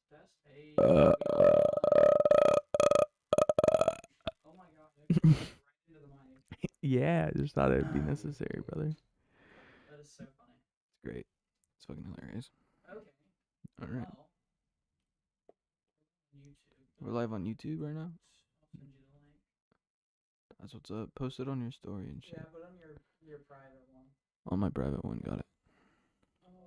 Test. Hey, we live. Oh my god, that came right into the mic. Yeah, I just thought it'd be necessary, brother. That is so funny. It's great. It's fucking hilarious. Okay, All right. well, YouTube. We're live on YouTube right now. I'll send you the link. That's what's up. Post it on your story and Yeah, shit. put on your private one. On my private one, got it. Man.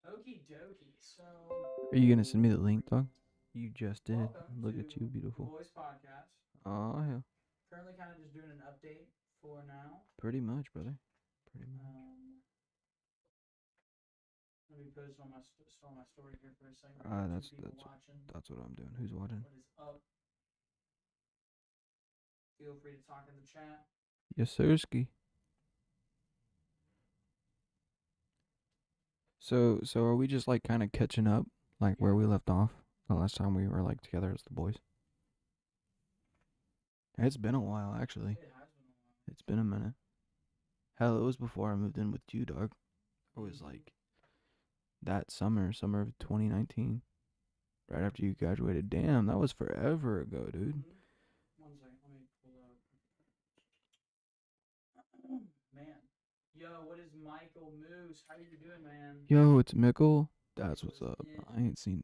Okie dokie. So, Are you gonna send me the link, dog? You just did. welcome Look to at you, the beautiful. boyz podcast. Oh yeah. Currently, kind of just doing an update for now. Pretty much, brother. Pretty much. Let me post on my story here for a second. We got That's two people watching. that's what I'm doing. Who's watching? What is up? Feel free to talk in the chat. Yes, sirski. So are we just like kind of catching up, like where we left off the last time we were like together as the boys? It's been a while, actually. It has been a while. It's been a minute. Hell, it was before I moved in with you, dog. It was like that summer of 2019, right after you graduated. Damn, that was forever ago, dude. One second, let me pull up. Man, yo, what is Michael Moose? How you doing, man? Yo, it's Mickle. That's Michael what's is up. in.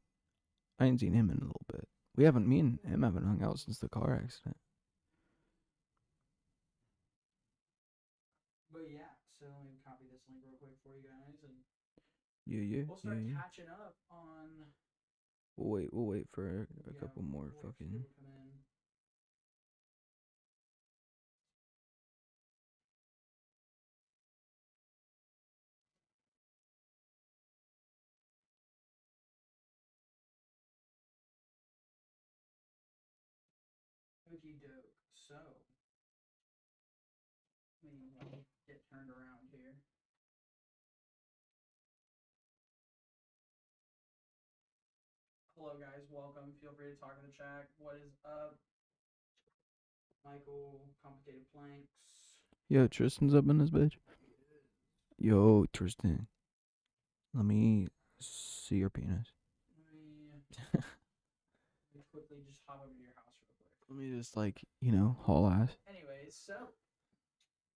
I ain't seen him in a little bit. Me and him haven't hung out since the car accident. But yeah, so let me copy this link real quick for you guys, and Yeah. we'll start catching up on. We'll wait for a Yeah, couple more we'll wait for fucking. people to come in. Okie doke. So, let me get turned around here. Hello, guys. Welcome. Feel free to talk in the chat. What is up? Michael, complicated planks. Yo, Tristan's up in this bitch. Yo, Tristan. Let me see your penis. Let me quickly just hop over to your house real quick. Let me just haul ass. Anyways, so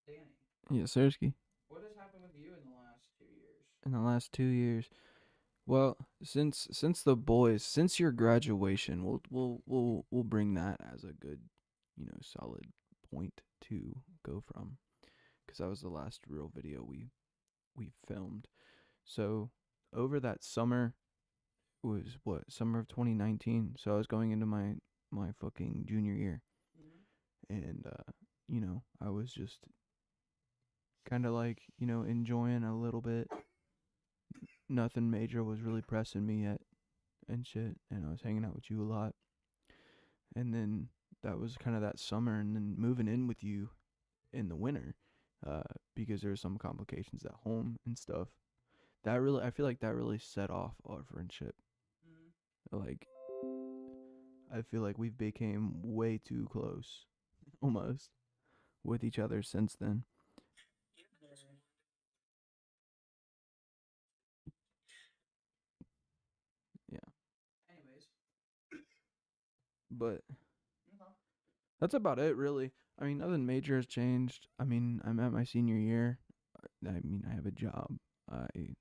Danny. Yeah, Sersky. What has happened with you in the last 2 years? In the last 2 years, well, since the boys, since your graduation, we'll bring that as a good, solid point to go from, because that was the last real video we filmed. So over that summer was what, summer of 2019. So I was going into my fucking junior year, and I was just kind of like enjoying a little bit. Nothing major was really pressing me yet and shit, and I was hanging out with you a lot. And then that was kind of that summer, and then moving in with you in the winter, because there were some complications at home and stuff. I feel like that really set off our friendship. Like, I feel like we've became way too close, almost, with each other since then. Yeah. Anyways. But that's about it, really. I mean, nothing major has changed. I mean, I'm at my senior year. I mean, I have a job. I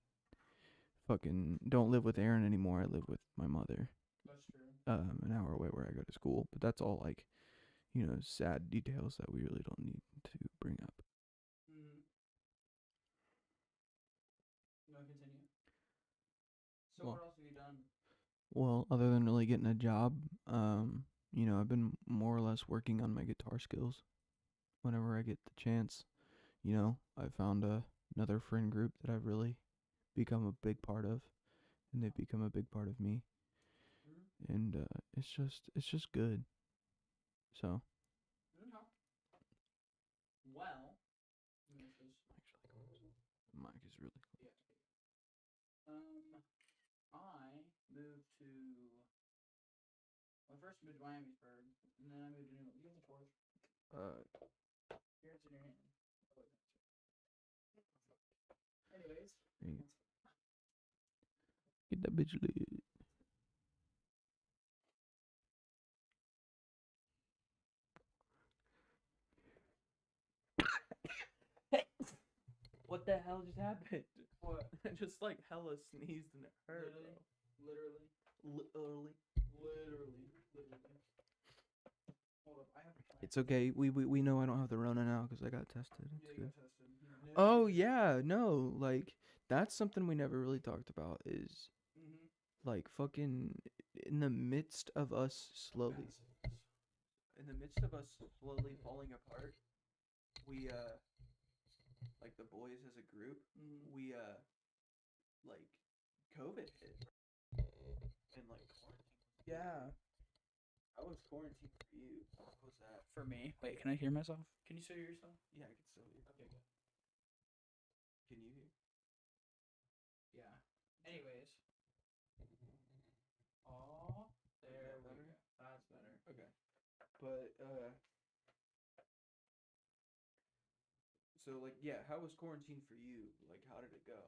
fucking don't live with Aaron anymore. I live with my mother. That's true. An hour away where I go to school. But that's all like, sad details that we really don't need to bring up. You want to continue? So Well, what else have you done? Well, other than really getting a job, I've been more or less working on my guitar skills whenever I get the chance. I found another friend group that I've really become a big part of, and they've become a big part of me, Mm-hmm. and it's just good. So Okay. Well, this is actually, the mic is really yeah. I moved to. Well, I first moved to Miamisburg, and then I moved to New. You have the torch. uh Here it's in your hand. Oh, wait, anyways. there you go. Get that bitch lit. What the hell just happened? What? I just like hella sneezed and it hurt. Literally. Literally. Literally. Hold up, I have a plan. It's okay. We know I don't have the Rona now because I got tested. It's Yeah, you good. got tested. Oh yeah, no, like that's something we never really talked about is Mm-hmm. like fucking in the midst of us slowly falling apart, we like the boys as a group, Mm-hmm. we like COVID hit and like quarantine. Yeah. How was quarantine for you? How was that? For me. Wait, can I hear myself? Can you still hear yourself? Yeah, I can still hear. Okay, good. Can you hear? Yeah. Anyways. Oh, there we better? go. That's better. Okay. But so like yeah, how was quarantine for you? Like how did it go?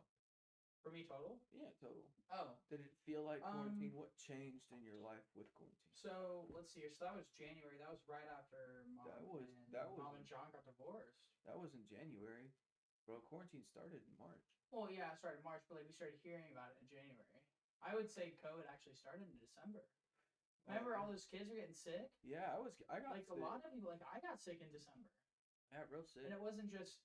For me, total? Yeah, total. Oh. Did it feel like quarantine? What changed in your life with quarantine? So let's see here. So that was January. That was right after Mom and John got divorced. That was in January. Bro, quarantine started in March. Well, yeah, it started in March, but like we started hearing about it in January. I would say COVID actually started in December. Remember all those kids were getting sick? Yeah, I got like sick. A lot of people like I got sick in December. Yeah, real sick. And it wasn't just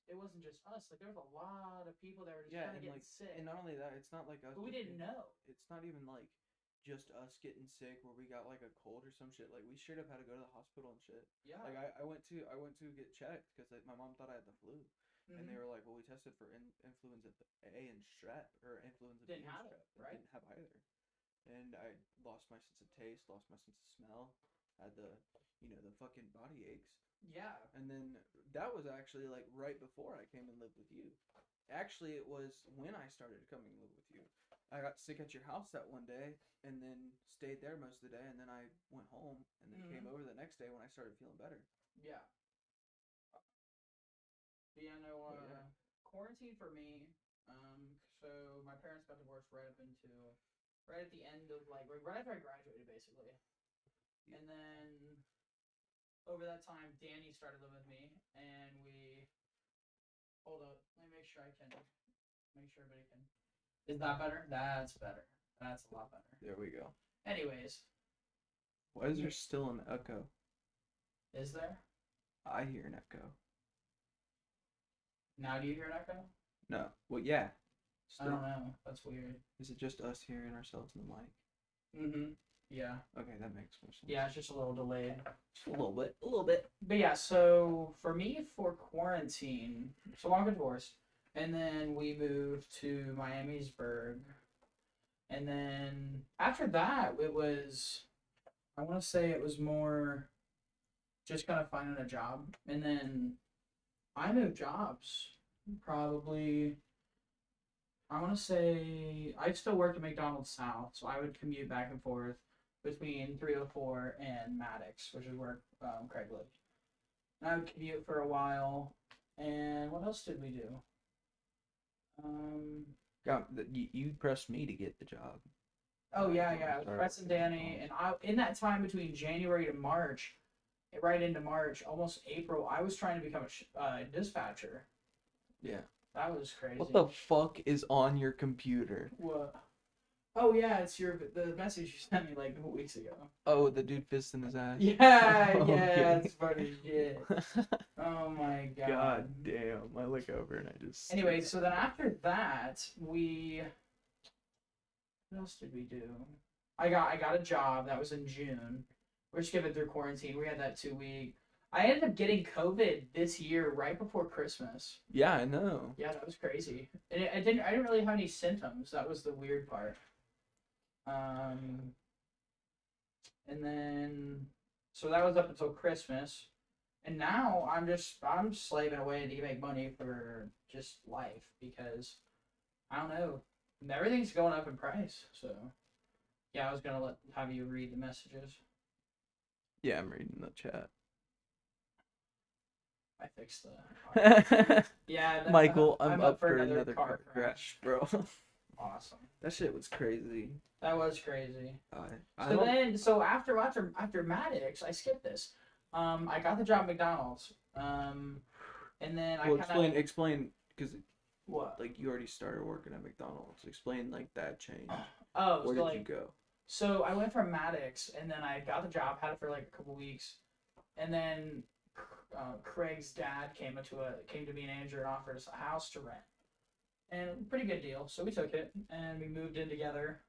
us. Like there was a lot of people that were just kind of getting sick. And not only that, it's not like us. But we didn't know. It's not even like just us getting sick where we got like a cold or some shit. Like we straight up had to go to the hospital and shit. Yeah. Like I went to get checked because my mom thought I had the flu, and they were like, well, we tested for influenza A and strep or influenza B and strep. Right? Didn't have either. And I lost my sense of taste, lost my sense of smell, had the the fucking body aches. Yeah. And then that was actually like right before I came and lived with you. Actually, it was when I started coming and live with you. I got sick at your house that one day and then stayed there most of the day, and then I went home and then came over the next day when I started feeling better. Yeah. But yeah, no, quarantine for me, so my parents got divorced right at the end of like right after I graduated basically. Yeah. And then over that time Danny started living with me and hold up, let me make sure everybody can. Is that better? That's better. That's a lot better. There we go. Anyways. Why is there still an echo? Is there? I hear an echo. Now do you hear an echo? No. Well, yeah. Still. I don't know. That's weird. Is it just us hearing ourselves in the mic? Mm-hmm. Yeah. Okay, that makes more sense. Yeah, it's just a little delayed. Just a little bit. But yeah, so for me, for quarantine, so I got divorced, and then we moved to Miamisburg, and then after that, I want to say it was more just kind of finding a job, and then I moved jobs probably. I want to say I still worked at McDonald's South, so I would commute back and forth between 304 and Maddox, which is where Craig lived. And I would commute for a while. And what else did we do? You pressed me to get the job. Oh yeah. I was pressing Danny, and in that time between January to March, right into March, almost April, I was trying to become a dispatcher. Yeah. That was crazy. What the fuck is on your computer? What? Oh yeah, it's the message you sent me like weeks ago. Oh, the dude fisting his ass. Yeah, it's funny shit. Oh my god. God damn! I look over and I just. Anyway, so then after that, what else did we do? I got a job that was in June. We're skipping through quarantine. We had that 2-week. I ended up getting COVID this year right before Christmas. Yeah, I know. Yeah, that was crazy. And I didn't really have any symptoms. That was the weird part. Um, and then so that was up until Christmas, and now I'm slaving away to make money for just life because I don't know, everything's going up in price. So yeah, I was gonna have you read the messages. Yeah, I'm reading the chat. I fixed the yeah. Michael, I'm up up for for another another car car crash, bro. Awesome. That shit was crazy. That was crazy. I So don't. then, so after Maddox, I skipped this. I got the job at McDonald's. And then I Well, kind of explain, because what? like you already started working at McDonald's. Explain like that change. Oh, Where so did you like, go? so I went from Maddox, and then I got the job, had it for like a couple weeks, and then Craig's dad came to be a manager and offered us a house to rent, and pretty good deal. So we took it, and we moved in together.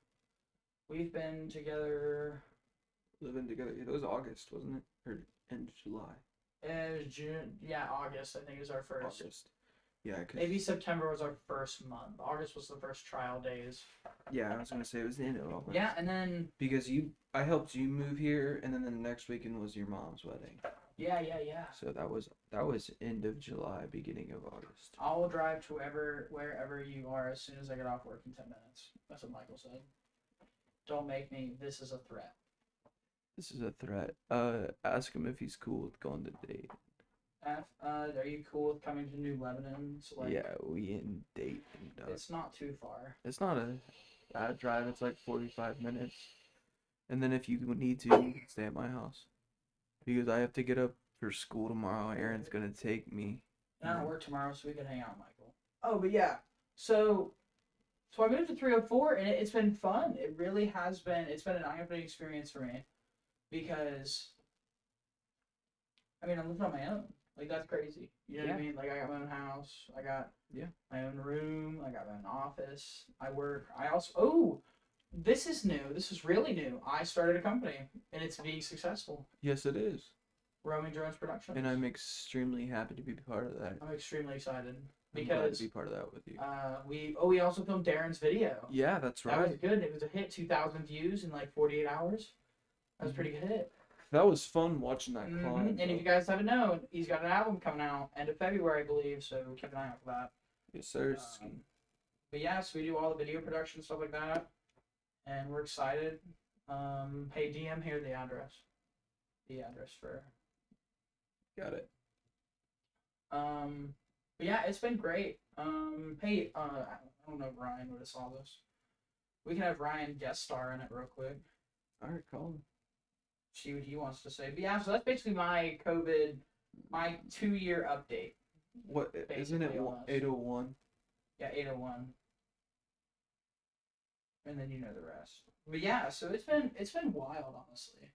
We've been together. Living together. It was August, wasn't it? Or end of July. It was June. Yeah, August. I think is our first. August. Yeah, cause Maybe September was our first month. August was the first trial days. yeah, I was gonna say it was the end of August. Yeah, and then because I helped you move here, and then the next weekend was your mom's wedding. yeah. So that was end of July, beginning of August. I'll drive to wherever you are as soon as I get off work in 10 minutes. That's what Michael said. Don't make me. This is a threat. This is a threat. Ask him if he's cool with going to date. Are you cool with coming to New Lebanon? So like, yeah, we in date. It's not too far. It's not a bad drive. It's like 45 minutes. And then if you need to, you can stay at my house. Because I have to get up for school tomorrow. Aaron's going to take me. And I don't work tomorrow, so we can hang out, Michael. Oh, but yeah. So I moved to 304, and it's been fun. It really has been. It's been an eye-opening experience for me. Because, I mean, I'm living on my own. Like, that's crazy. You know what I mean? Like, I got my own house. I got my own room. I got my own office. I work. I also... Oh! This is new. This is really new. I started a company, and it's being successful. Yes, it is. Roaming Drones Productions. And I'm extremely happy to be part of that. I'm extremely excited. Because I'm glad to be part of that with you. We also filmed Darren's video. Yeah, that's right. That was good. It was a hit. 2,000 views in like 48 hours. That was a pretty good hit. That was fun watching that climb. And if you guys haven't known, he's got an album coming out end of February, I believe. So keep an eye out for that. Yes, sir. But yeah, so we do all the video production stuff like that, and we're excited. Hey, DM here the address. The address for. Got it. But yeah, it's been great. Hey, I don't know if Ryan would have saw this. We can have Ryan guest star in it real quick. All right, call him. See what he wants to say. But yeah, so that's basically my 2-year update. What isn't it? 801. Yeah, 801. And then you know the rest. But yeah, so it's been wild, honestly.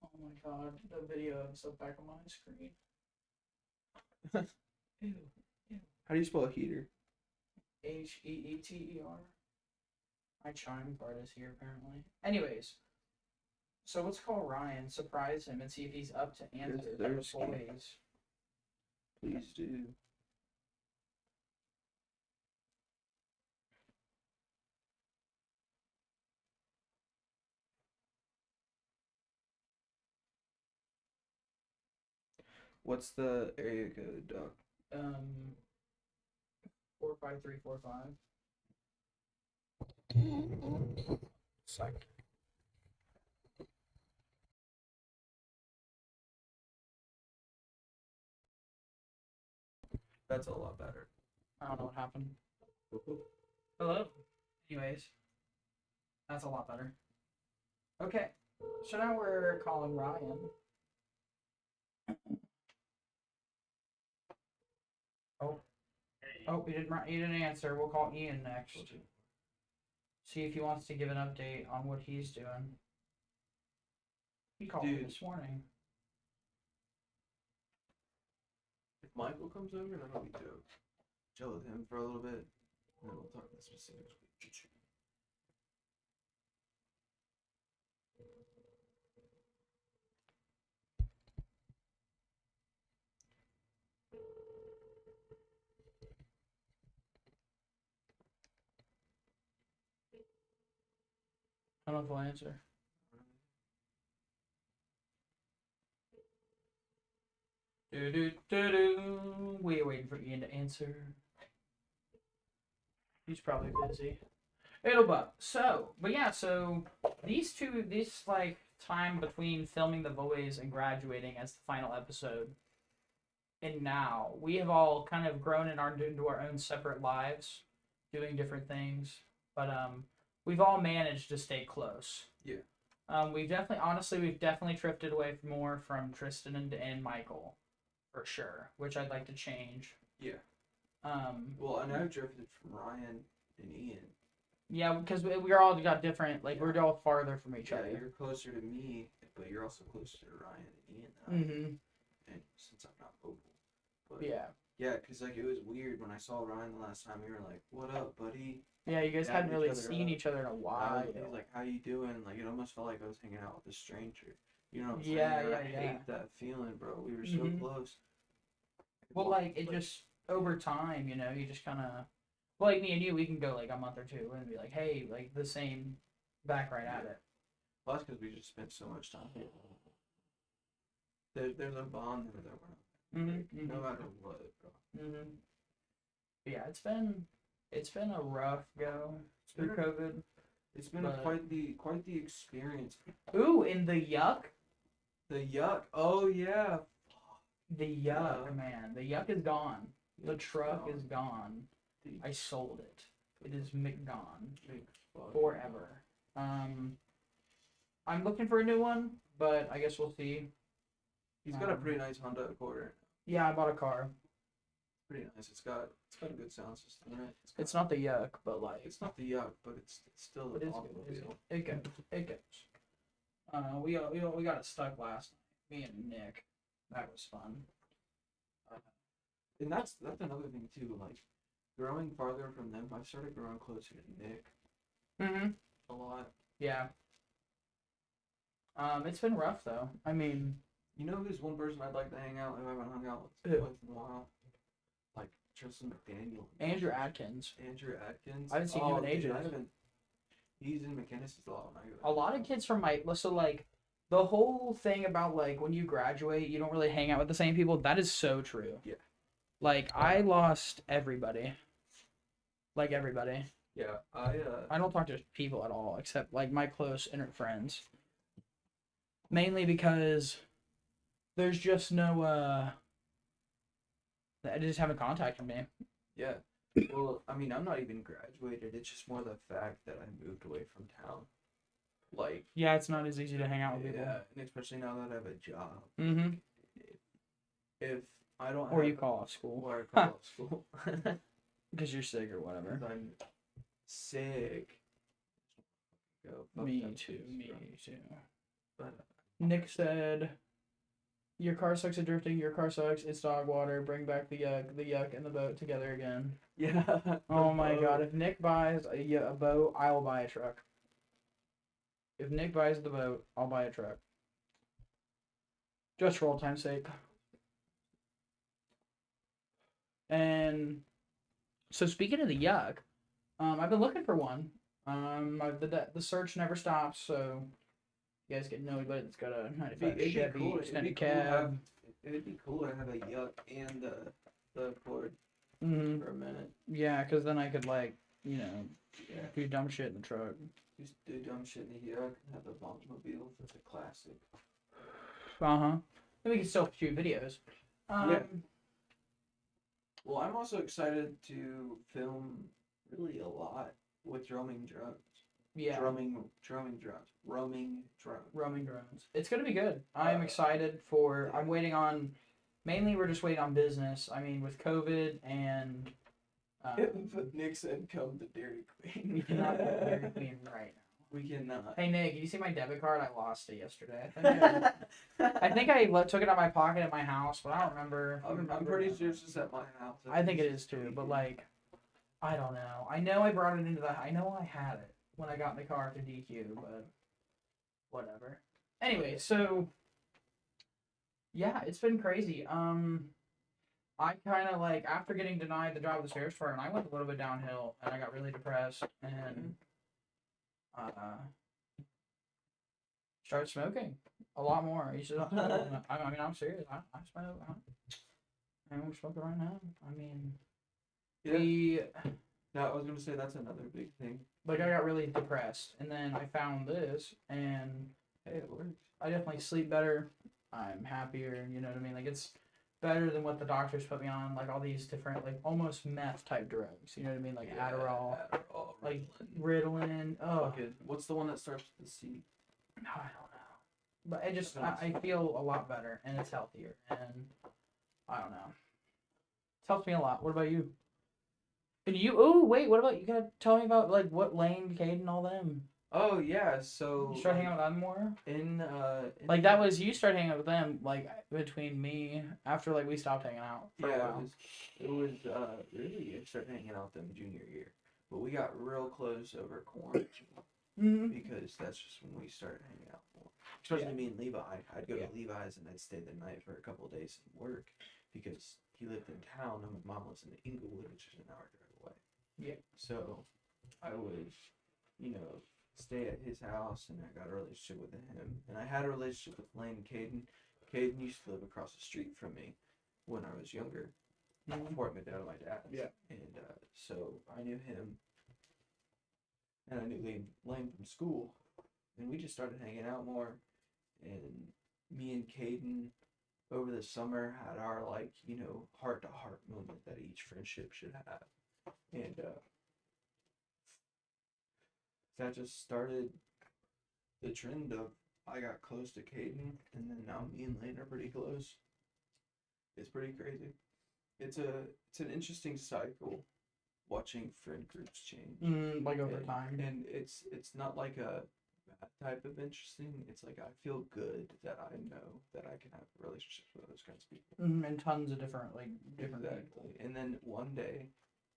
Oh my god, the video and stuff back on my screen. Ew. How do you spell heater? Heeter. My chime part is here apparently. Anyways, so let's call Ryan, surprise him, and see if he's up to answer the boyz. Please do. What's the area code, Doc? 45345. Psych. That's a lot better. I don't know what happened. Hello. Anyways, that's a lot better. Okay, so now we're calling Ryan. Oh, he didn't answer. We'll call Ian next. See if he wants to give an update on what he's doing. He called me this morning. If Michael comes over, then I'll be chill with him for a little bit, and then we'll talk the specifics. I don't know if he'll answer. We are waiting for Ian to answer. He's probably busy. It'll but yeah, so this like time between filming The Boys and graduating as the final episode, and now we have all kind of grown into our own separate lives, doing different things, but we've all managed to stay close. Yeah. We've definitely drifted away more from Tristan and Michael, for sure, which I'd like to change. Yeah. Well, and I've drifted from Ryan and Ian. Yeah, because we're all got different, like, we're all farther from each other. Yeah, you're closer to me, but you're also closer to Ryan and Ian than I am. And since I'm not mobile. But yeah. Yeah, because, like, it was weird when I saw Ryan the last time. We were like, what up, buddy? Yeah, you guys hadn't really seen each other in a while. He was like, how you doing? Like, it almost felt like I was hanging out with a stranger. You know what I'm saying? Yeah. I hate that feeling, bro. We were so close. Well, like, it just, over time, you know, you just kind of... Well, like me and you, we can go like a month or two and be like, hey, like the same, back right at it. Well, that's because we just spent so much time here. There's a bond there that we're not. No matter what, bro. Yeah, it's been a rough go through COVID. It's been quite the experience. Ooh, and the yuck. The yuck. Oh yeah. The yuck, man. The yuck is gone. The truck is gone. I sold it. It is gone forever. I'm looking for a new one, but I guess we'll see. He's got a pretty nice Honda Accord. Yeah, I bought a car. Pretty nice. It's got a good sound system in it. It's not the yuck, but like it's not the yuck, but it's still an automobile. It goes. We got it stuck last night. Me and Nick. That was fun. And that's another thing too. Like, growing farther from them, I've started growing closer to Nick. A lot. Yeah. It's been rough though. I mean, you know who's one person I'd like to hang out who I haven't hung out with in a while? Like Tristan McDaniel. Andrew Atkins. I haven't seen him in ages. He's in McKinnis a lot. A lot of kids from like the whole thing about like when you graduate, you don't really hang out with the same people. That is so true. Yeah. Like I lost everybody. Like everybody. Yeah, I don't talk to people at all except like my close inner friends. Mainly because there's just no they just haven't contacted me. Yeah. Well, I mean, I'm not even graduated. It's just more the fact that I moved away from town. Like, yeah, it's not as easy to hang out with people. Yeah, and especially now that I have a job. If I don't or you call off school. Or I call off school. Because you're sick or whatever. I'm sick. Me too. But Nick said, "Your car sucks at drifting. Your car sucks. It's dog water. Bring back the yuck, and the boat together again." Yeah. Oh my god! If Nick buys a boat, I will buy a truck. If Nick buys the boat, I'll buy a truck. Just for old time's sake. And so speaking of the yuck, I've been looking for one. The search never stops, so you guys get anybody that's got a 95 Chevy extended cab. It'd be cool to have a yuck and the Accord for a minute. Yeah, because then I could like, you know, do dumb shit in the truck. Just do dumb shit in the yuck and have the Bombmobile. That's a classic. Then we can still shoot videos. Yeah. Well, I'm also excited to film really a lot with roaming drones. Yeah. Roaming drones. It's gonna be good. I'm excited for. I'm waiting on. Mainly, we're just waiting on business. I mean, with COVID and. Nick said, "Come to Dairy Queen." We cannot go to Dairy Queen right now. We cannot. Hey Nick, did you see my debit card? I lost it yesterday. I think I took it out of my pocket at my house, but I don't remember. I'm pretty sure it's just at my house. I think it is too, but like, I don't know. I know I brought it into the. I know I had it when I got in the car to DQ, but whatever. Anyway, so yeah, it's been crazy. I kind of like after getting denied the job at the Sheriff's Department, I went a little bit downhill, and I got really depressed, and Started smoking a lot more. I used to. I mean, I'm serious. I smoke. I'm smoking right now. I mean, Yeah. I was gonna say that's another big thing. Like I got really depressed, and then I found this, and Hey, it works. I definitely sleep better. I'm happier. You know what I mean? Like it's better than what the doctors put me on. Like all these different, like almost meth type drugs. You know what I mean? Like Adderall, like Ritalin. Oh, What's the one that starts with the C? No, I don't know. But I feel a lot better, and it's healthier, and I don't know. It helps me a lot. What about you? And you? Oh, wait. What about you? Gotta tell me about like what Lane, Cade, and all them. Oh yeah, so You start hanging out with them more. Like that was you start hanging out with them like between me after like we stopped hanging out for a while. It was really I started hanging out with them junior year, but we got real close over quarantine because that's just when we started hanging out more. Especially me and Levi. I'd go to Levi's and I'd stay the night for a couple of days and work because he lived in town and my mom was in Inglewood, which is an hour drive away. Yeah. So I would, stay at his house, and I got a relationship with him. And I had a relationship with Lane and Caden. Caden used to live across the street from me when I was younger, before I moved out of my dad's. Yeah. And so I knew him, and I knew Lane from school, and we just started hanging out more. And me and Caden over the summer had our heart-to-heart moment that each friendship should have, and that just started the trend of I got close to Caden, and then now me and Lane are pretty close. It's pretty crazy. It's an interesting cycle, watching friend groups change. Like over time. And it's not like a bad type of interesting. It's like I feel good that I know that I can have relationships with those kinds of people. And tons of different people. And then one day,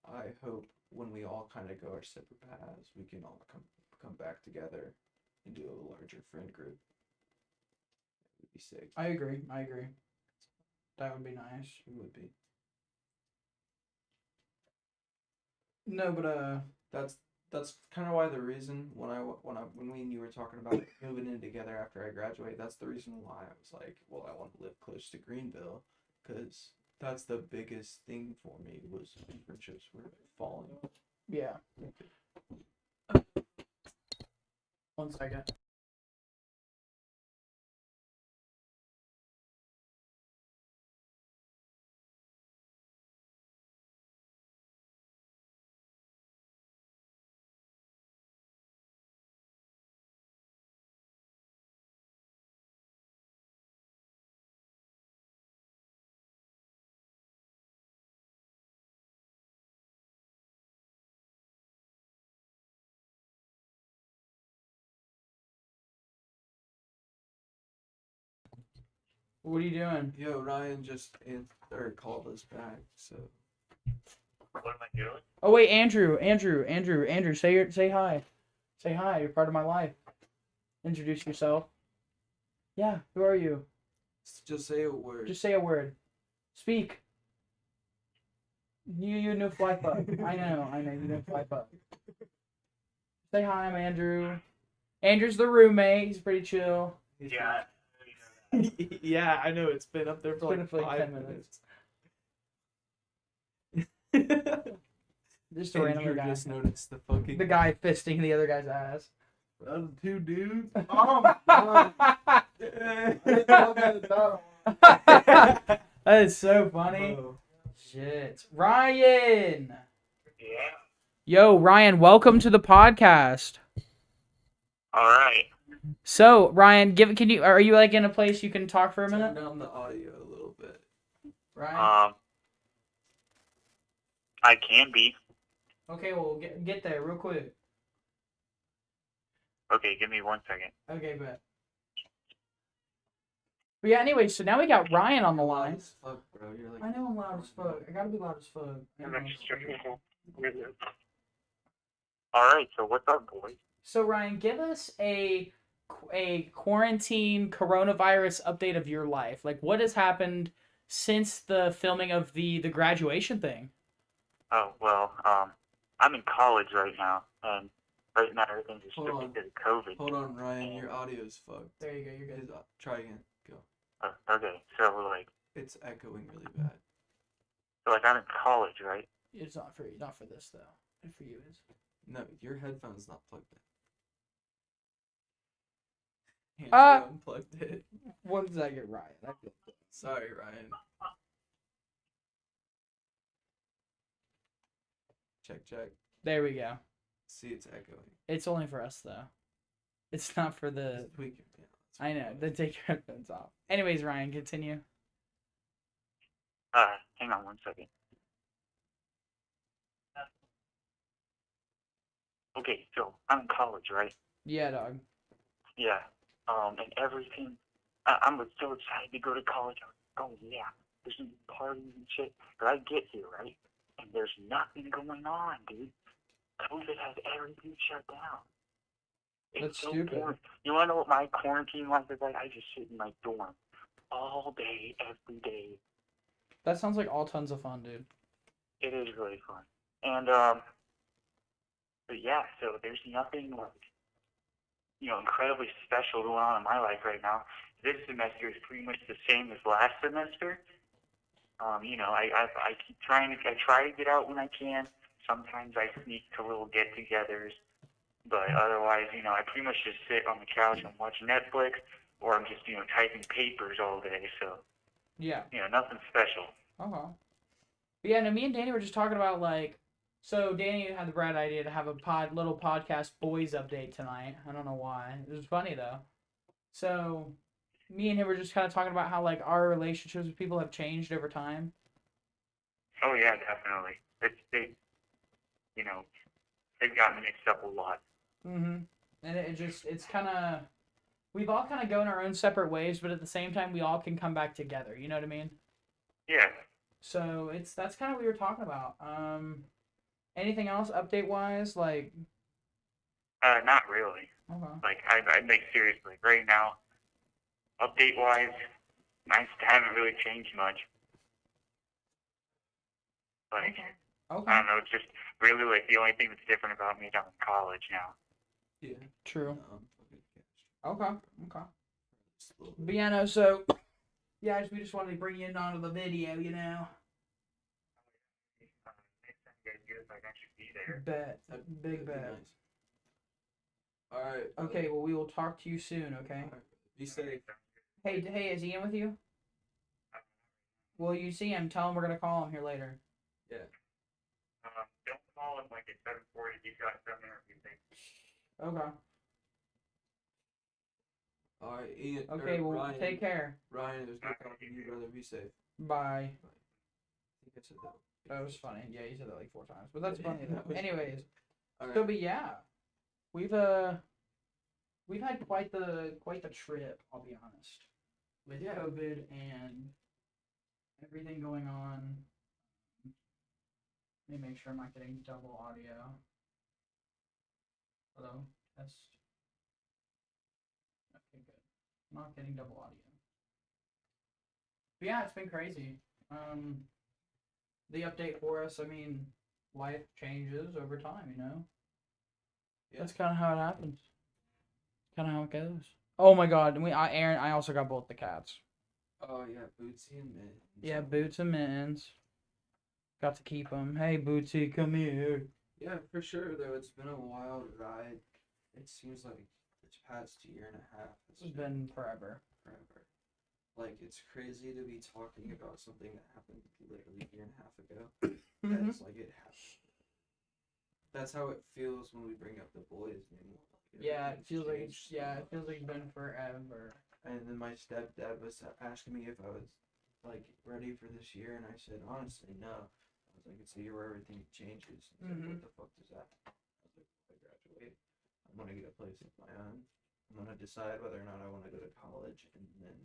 I hope when we all kind of go our separate paths, we can all come back together and do a larger friend group. It would be sick. I agree. That would be nice. It would be. No, but that's kind of why the reason when we and you were talking about moving in together after I graduate, that's the reason why I was like, well, I want to live close to Greenville, because that's the biggest thing for me was friendships were falling. Yeah. 1 second. What are you doing? Yo, Ryan just called us back, so. What am I doing? Oh wait, Andrew, say hi. Say hi, you're part of my life. Introduce yourself. Yeah, who are you? Just say a word. Just say a word. Speak. You know fly fuck. I know, you know fly fuck. Say hi, I'm Andrew. Andrew's the roommate, he's pretty chill. Yeah. Yeah, I know, it's been up there for like 5 minutes. Just a random guy. Just noticed the guy fisting the other guy's ass. That was 2 dudes. Oh my god. That is so funny. Whoa. Shit. Ryan. Yeah. Yo, Ryan, welcome to the podcast. All right. So, Ryan, are you like in a place you can talk for a minute? Turn down the audio a little bit. Ryan? I can be. Okay, well, get there real quick. Okay, give me 1 second. Okay, bet. But yeah, anyway, so now we got Ryan on the line. Fuck, bro. You're like, I know I'm loud as fuck. I gotta be loud as fuck. All right, so what's up, boys? So, Ryan, give us a quarantine coronavirus update of your life. Like, what has happened since the filming of the graduation thing? Oh, well, I'm in college right now, and right now everything's Hold restricted on. because of COVID. Hold on, Ryan. Your audio's fucked. There you go. You're good. Try again. Go. Okay, so like, It's echoing really bad. so like I'm in college, right? It's not for you. Not for this though. And for you is. No, your headphone's not plugged in. Uh, Andrew unplugged it. 1 second, Ryan. I feel Sorry, Ryan. Check. There we go. See, it's echoing. It's only for us though. It's not for the. Just tweak your piano. I know. Then take your headphones off. Anyways, Ryan, continue. Hang on 1 second. Okay, so I'm in college, right? Yeah, dog. Yeah. And everything. I'm so excited to go to college. Oh yeah, there's gonna be parties and shit. But I get here, right? And there's nothing going on, dude. COVID has everything shut down. It's That's so stupid. boring. You wanna know what my quarantine life is like? I just sit in my dorm all day, every day. That sounds like all tons of fun, dude. It is really fun. And but yeah, so there's nothing like, incredibly special going on in my life right now. This semester is pretty much the same as last semester. I keep trying to, I try to get out when I can. Sometimes I sneak to little get-togethers, but otherwise, I pretty much just sit on the couch and watch Netflix, or I'm just, typing papers all day. So, Yeah. Nothing special. Okay. But yeah, no, me and Danny were just talking about like. So Danny had the bright idea to have a little podcast boys update tonight. I don't know why. It was funny though. So me and him were just kind of talking about how like our relationships with people have changed over time. Oh yeah, definitely. They've gotten mixed up a lot. And it's kind of we've all kind of gone our own separate ways, but at the same time we all can come back together. You know what I mean? Yeah. So that's kind of what we were talking about. Anything else update wise? Like. Not really. Okay. Like I make seriously right now. Update wise, I haven't really changed much. Like, Okay. I don't know, it's just really like the only thing that's different about me is I'm in college now. Yeah. True. Fucking Okay. But yeah, no, so yeah, we just wanted to bring you in onto the video, you know. Next time you guys do this, I should be there. Bet. Big bet. Nice. All right. Okay, well we will talk to you soon, okay? All right. Be safe. Hey, is he in with you? Well, you see him, tell him we're gonna call him here later. Yeah. Don't call him like at 7:40. He's got some interview thing. Okay. All right, Ian. Okay, well, Ryan, take care. Ryan, it was good talking to you, brother. Be safe. Bye. I think I said that. That was funny. Yeah, you said that like 4 times, but that's funny That though. was Anyways, All right. so but yeah, we've had quite the trip. I'll be honest, with COVID and everything going on. Let me make sure I'm not getting double audio. Hello, test. Okay, good. I'm not getting double audio. But yeah, it's been crazy. The update for us, I mean, life changes over time, you know? Yeah. That's kind of how it happens. Kind of how it goes. Oh my god, and I also got both the cats. Oh yeah, Bootsy and Mittens. Yeah, Boots and Mittens. Got to keep them. Hey, Bootsy, come here. Yeah, for sure. Though it's been a wild ride. It seems like this past year and a half It's been forever. forever. Like it's crazy to be talking about something that happened literally a year and a half ago. Mhm. It's like it happened. That's how it feels when we bring up the boys name. Yeah, it feels like changed so much. it feels like it's been forever. And then my stepdad was asking me if I was like ready for this year, and I said honestly no. I was like, it's a year where everything changes. He's like, what the fuck does that mean? I was like, I graduate. I'm gonna get a place of my own. I'm gonna decide whether or not I want to go to college, and then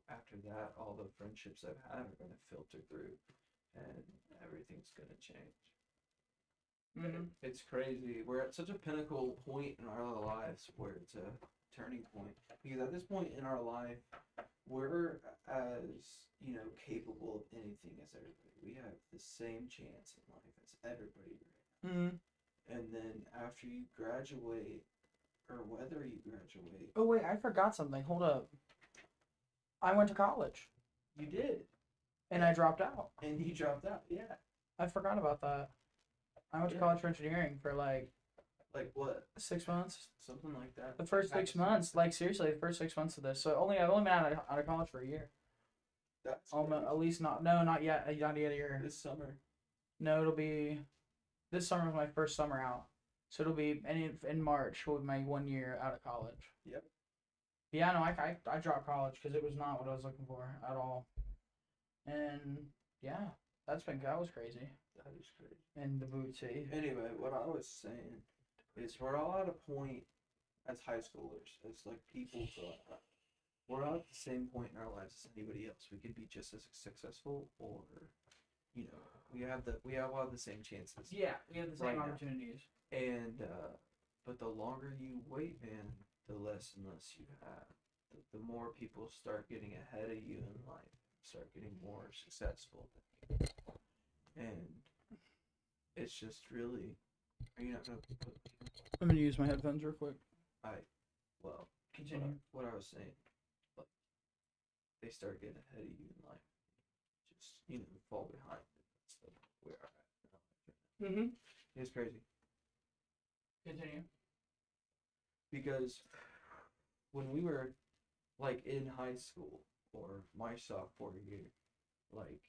after that, all the friendships I've had are gonna filter through, and everything's gonna change. It's crazy. We're at such a pinnacle point in our lives where it's a turning point. Because at this point in our life, we're as, capable of anything as everybody. We have the same chance in life as everybody right now. And then after you graduate, or whether you graduate, Oh wait, I forgot something. Hold up. I went to college you did, and I dropped out. and you dropped out. Yeah. I forgot about that. I went to Yeah. college for engineering for like Like what? 6 months. Something like that. The first 6 months, like seriously, the first 6 months of this. So I've only been out of college for a year. That's At least not yet. Not yet a year. this summer. No, it'll be this summer was my first summer out. So it'll be in March will be my 1 year out of college. Yep. Yeah, no, I dropped college because it was not what I was looking for at all. And yeah, that was crazy. That is crazy. And the booty. Anyway, what I was saying is we're all at a point as high schoolers, as like people, we're all at the same point in our lives as anybody else. We could be just as successful, or we all have the same chances. Yeah, we have the same Right now. opportunities. And but the longer you wait, man, the less and less you have. The more people start getting ahead of you in life, start getting more successful. And it's just really, are you not gonna put? I'm gonna use my headphones real quick. Well, Continue. what I was saying, like, they start getting ahead of you in life, just fall behind. That's like where I'm at. Mm-hmm. It's crazy Continue. because when we were like in high school or my sophomore year, like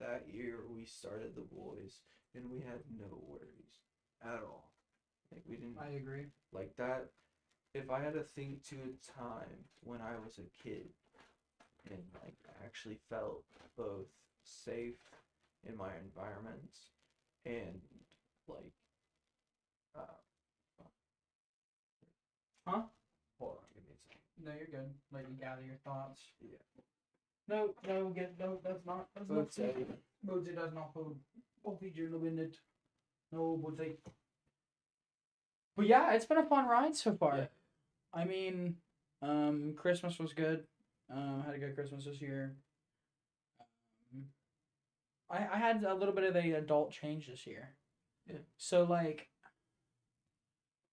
that year we started the boys and we had no worries at all. Like we didn't I agree. like that. If I had to think to a time when I was a kid and like actually felt both safe in my environments and like Huh? hold on, give me a second. No, you're good. Let you gather your thoughts. Yeah. No, that's not. That's Food not safe. Boyz does not food. I'll feed you in a minute. No, Boyz. But yeah, it's been a fun ride so far. Yeah. I mean, Christmas was good. Had a good Christmas this year. I had a little bit of a adult change this year. Yeah. So like,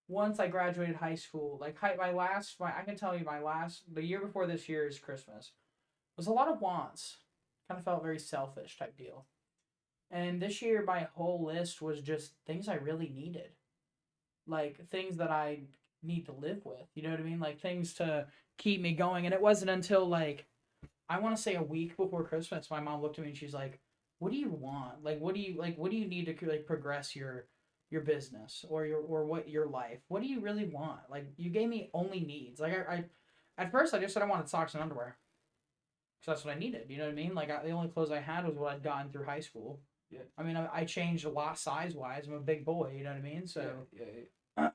once I graduated high school, like I can tell you the year before this year's Christmas was a lot of wants. Kind of felt very selfish type deal. And this year my whole list was just things I really needed. Like things that I need to live with. You know what I mean? Like things to keep me going. And it wasn't until like I want to say a week before Christmas, my mom looked at me and she's like, "What do you want? Like what do you need to like progress your business or your life? What do you really want? Like you gave me only needs." Like I at first I just said I wanted socks and underwear. Cuz that's what I needed, you know what I mean? Like the only clothes I had was what I'd gotten through high school. Yeah. I mean, I changed a lot size-wise. I'm a big boy, you know what I mean? So yeah.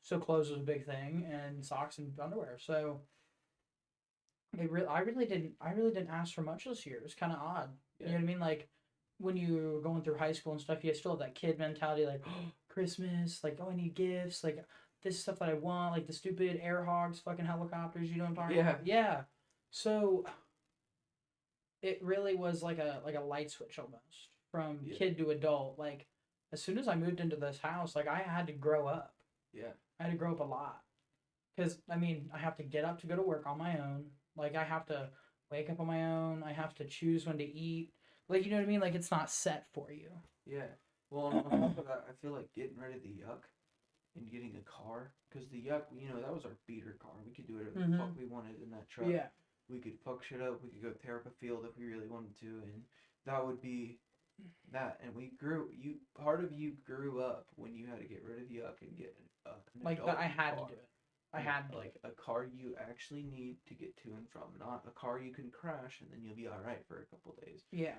so clothes was a big thing and socks and underwear. So I really didn't ask for much this year. It was kind of odd. Yeah. You know what I mean? Like when you were going through high school and stuff, you still have that kid mentality, like, oh, Christmas, like, oh, I need gifts, like this stuff that I want, like the stupid air hogs, fucking helicopters. You know what I'm talking about? Yeah. So it really was like a light switch almost from kid to adult. Like as soon as I moved into this house, like I had to grow up. Yeah. I had to grow up a lot. Because, I mean, I have to get up to go to work on my own. Like, I have to wake up on my own. I have to choose when to eat. Like, you know what I mean? Like, it's not set for you. Yeah. Well, on top of that, I feel like getting rid of the yuck and getting a car. Because the yuck, that was our beater car. We could do whatever the fuck we wanted in that truck. Yeah. We could fuck shit up. We could go tear up a field if we really wanted to. And that would be that. And part of you grew up when you had to get rid of yuck and get an like, adult I had car. to do it. I had to. Like a car you actually need to get to and from, not a car you can crash and then you'll be all right for a couple days. Yeah.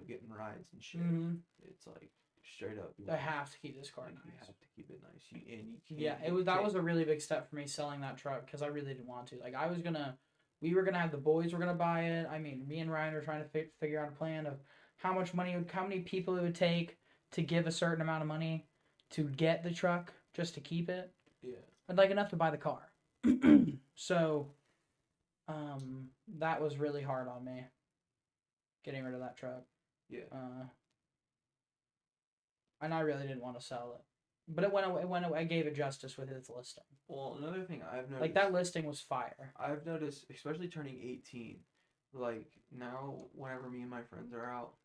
Getting rides and shit. Mm-hmm. It's like straight up. I have to keep this car nice. You have to keep it nice. You can't. That was a really big step for me selling that truck because I really didn't want to. Like we were gonna have the boys were gonna buy it. I mean, me and Ryan were trying to figure out a plan of how many people it would take to give a certain amount of money to get the truck just to keep it. Yeah. And like enough to buy the car. So, that was really hard on me. Getting rid of that truck. Yeah. and I really didn't want to sell it. But I gave it justice with its listing. Well, another thing I've noticed, Like that listing was fire. I've noticed, especially turning 18, like now, whenever me and my friends are out,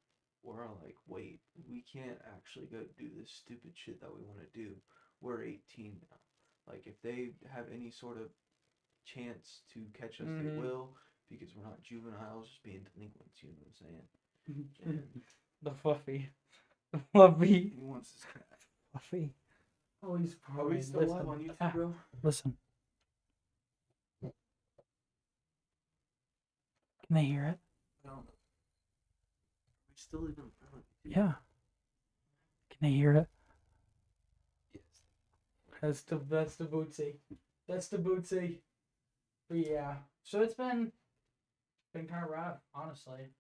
we're all like, wait, we can't actually go do this stupid shit that we want to do. We're 18 now. Like, if they have any sort of chance to catch us, they will, because we're not juveniles just being delinquents, you know what I'm saying? And The Fluffy. The Fluffy. he wants his cat. Fluffy. Oh, he's Are we still live on YouTube, bro? Listen. Can they hear it? I don't know. Are we still even on YouTube? Yeah. Can they hear it? Yes. That's the bootsy. That's the bootsy. But yeah. So it's been kind of rough, honestly.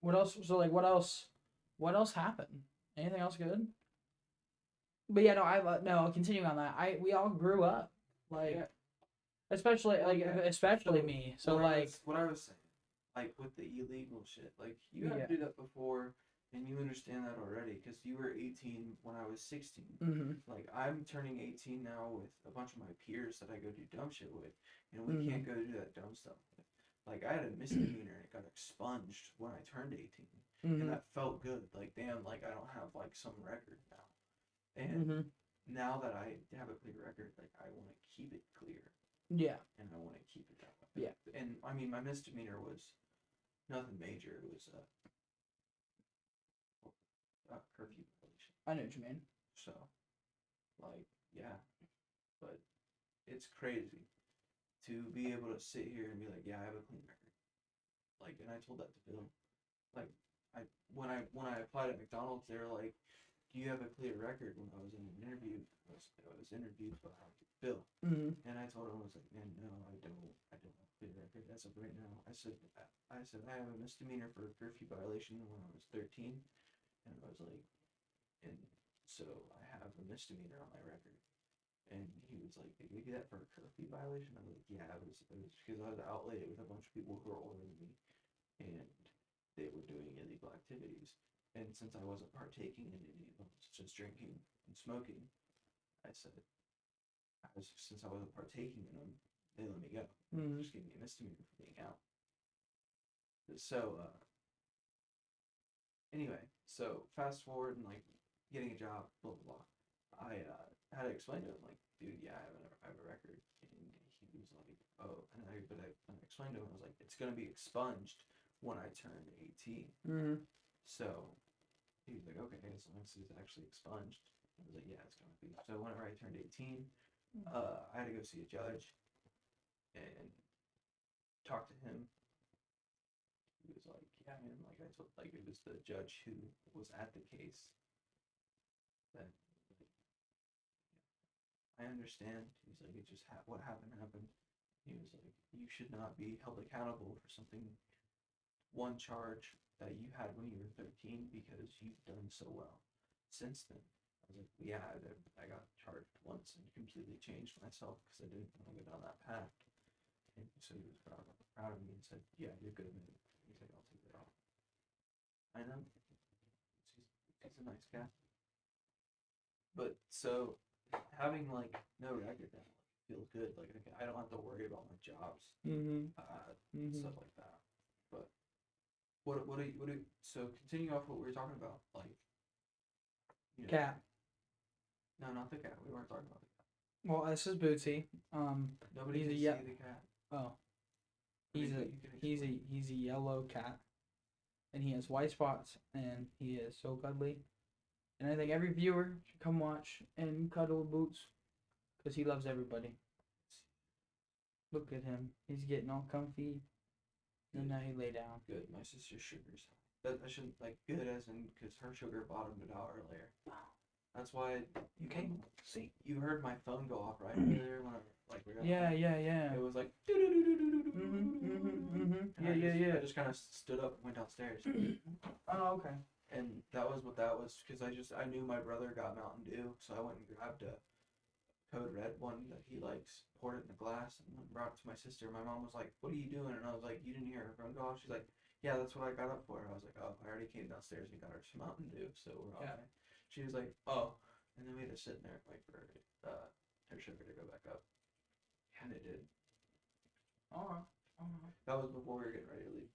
What else? So like, what else happened? Anything else good? But yeah, no. Continuing on that, we all grew up, like, Yeah. especially Well, like yeah. especially So, me. So what like, I was saying, like with the illegal shit, like you had Yeah. to do that before, and you understand that already, because you were 18 when I was 16. Like I'm turning 18 now with a bunch of my peers that I go do dumb shit with, and we can't go do that dumb stuff with. Like I had a misdemeanor and it got expunged when I turned 18, and that felt good. Like damn, like I don't have like some record now. And now that I have a clear record, like I want to keep it clear. Yeah. And I want to keep it that way. Yeah. And I mean, my misdemeanor was nothing major. It was a curfew violation. I know what you mean. So, like, yeah. But it's crazy to be able to sit here and be like, yeah, I have a clean record. Like, and I told that to Bill. Like, when I applied at McDonald's, they were like, do you have a clear record? When I was in an interview, I was interviewed by Bill, and I told him, I was like, man, no, I don't have a clear record as of right now. I said I have a misdemeanor for a curfew violation when I was 13, and I was like, and so I have a misdemeanor on my record. And he was like, they gave you that for a curfew violation? I was like, yeah, it was because I was out late with a bunch of people who were older than me, and they were doing illegal activities. And since I wasn't partaking in any of them, just drinking and smoking, I said, since I wasn't partaking in them, they let me go. They just gave me a misdemeanor for being out. So, anyway, so fast forward and like getting a job, blah blah blah. I had to explain to him like, dude, yeah, I have a record, and he was like, oh, but I explained to him, I was like, it's gonna be expunged when I turn 18. So he was like, okay, as long as it's actually expunged. I was like, yeah, it's gonna be. So whenever I turned 18, I had to go see a judge and talk to him. He was like, yeah, man, like I told, like it was the judge who was at the case that, like, I understand. He's like, it just what happened happened. He was like, you should not be held accountable for something, one charge that you had when you were 13, because you've done so well since then. I was like, yeah, I got charged once and completely changed myself because I didn't want to go down that path. And so he was proud of me and said, yeah, you're good, man. He's like, I'll take that off. I know. He's a nice guy. But so having like no record now feels good. Like I don't have to worry about my jobs, stuff like that. But what do you, so continue off what we were talking about, like, you know, Cat. No, not the cat. We weren't talking about the cat. Well, this is Bootsy. Nobody he's can a see the cat. Oh. I He's mean, he's a yellow cat, and he has white spots, and he is so cuddly. And I think every viewer should come watch and cuddle with Boots, because he loves everybody. Look at him. He's getting all comfy. And now he lay down. Good. My sister's sugar's high. I shouldn't, like, good as in, because her sugar bottomed it out earlier. That's why Okay. See. You heard my phone go off right earlier when Yeah. It was like Yeah. I just kind of stood up and went downstairs. Oh, okay. And that was what that was, because I knew my brother got Mountain Dew, so I went and grabbed a Code Red one that he likes, poured it in a glass, and brought it to my sister. My mom was like, "What are you doing?" And I was like, "You didn't hear her phone go off?" She's like, yeah, that's what I got up for. I was like, oh, I already came downstairs and got her some Mountain Dew, so we're all Yeah. right. She was like, oh, and then we had to sit there and wait for her sugar to go back up, and it did. Okay. That was before we were getting ready to leave.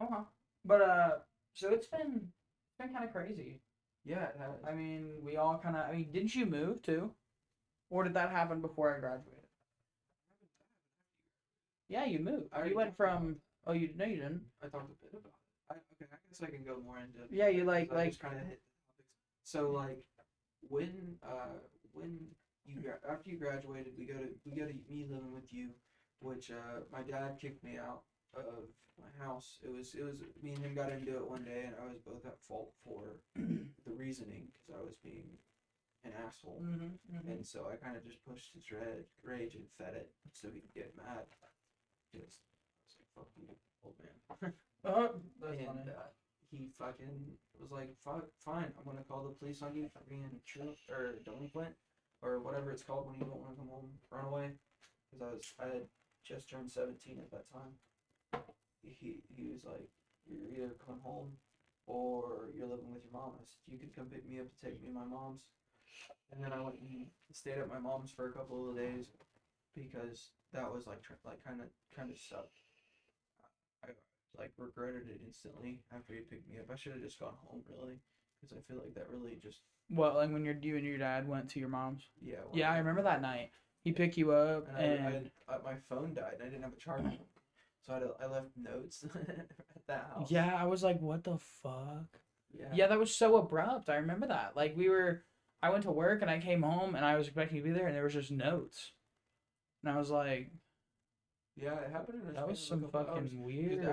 Okay. But so it's been kind of crazy. Yeah, it has. I mean, we all kind of. I mean, didn't you move too, or did that happen before I graduated? Yeah, you moved. I already You went talked about from. Oh, you no, you didn't. I talked a bit about it. Okay, I guess I can go more into. Yeah, you because I like. just kind of hit the topics. So like, when after you graduated, we go to me living with you, which my dad kicked me out of my house. It was me and him got into it one day, and I was both at fault for the reasoning because I was being an asshole. And so I kind of just pushed his rage and fed it so he could get mad. Because I was like, fuck you, old man. That's And funny. he fucking was like, fuck, fine, I'm gonna call the police on you for being true or delinquent or whatever it's called when you don't want to come home, run away. Because I had just turned 17 at that time. He was like, you're either coming home or you're living with your mom. I said, you could come pick me up to take me to my mom's. And then I went and stayed at my mom's for a couple of days because that was like kind of sucked. I like regretted it instantly after he picked me up. I should have just gone home really, because I feel like that really just What, like when you and your dad went to your mom's? yeah. Yeah, I remember that night. He picked you up, and my phone died and I didn't have a charger, so I left notes at that house. yeah, I was like, what the fuck? Yeah. Yeah, that was so abrupt. I remember that. Like I went to work and I came home and I was expecting to be there and there was just notes, and I was like, Yeah, it happened in a that was span some of a couple hours. fucking 'Cause weird.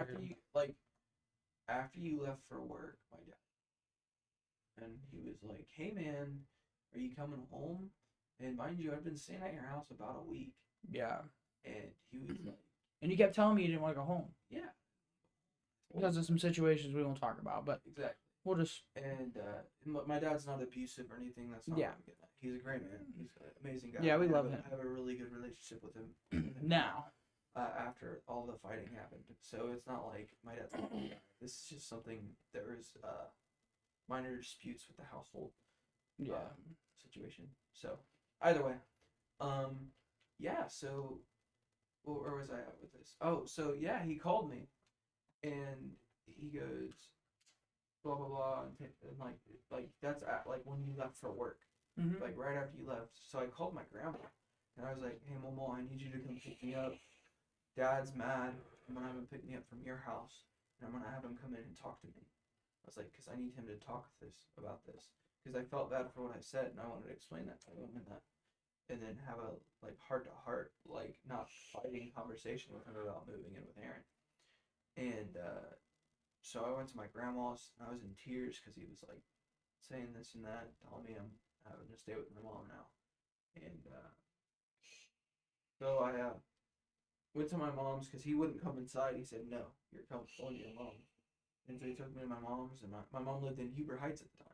after you left for work, my dad, and he was like, "Hey man, are you coming home?" And mind you, I'd been staying at your house about a week, Yeah, and he was like, and you kept telling me you didn't want to go home "Yeah, because of some situations we won't talk about, but exactly." we'll just. And my dad's not abusive or anything. That's not Yeah. what I'm getting at. He's a great man. He's an amazing guy. Yeah, we love him. I have a really good relationship with him Now. After all the fighting happened. So it's not like my dad's like, this is just something, there was minor disputes with the household Yeah. situation. So either way, yeah, so where was I at with this? Oh, so yeah, he called me and he goes, blah blah blah, and like that's at like when you left for work, Mm-hmm. like right after you left. So I called my grandma and I was like, hey Momo, I need you to come pick me up. Dad's mad. I'm gonna have him pick me up from your house, and I'm gonna have him come in and talk to me. I was like, because I need him to talk about this, because I felt bad for what I said, and I wanted to explain that to him, and then have a like heart to heart, like not fighting conversation with him about moving in with Aaron. And so I went to my grandma's, and I was in tears because he was like saying this and that, telling me I'm having to stay with my mom now, and so I went to my mom's because he wouldn't come inside. He said, no, you're going to your mom. And so he took me to my mom's, and my mom lived in Huber Heights at the time.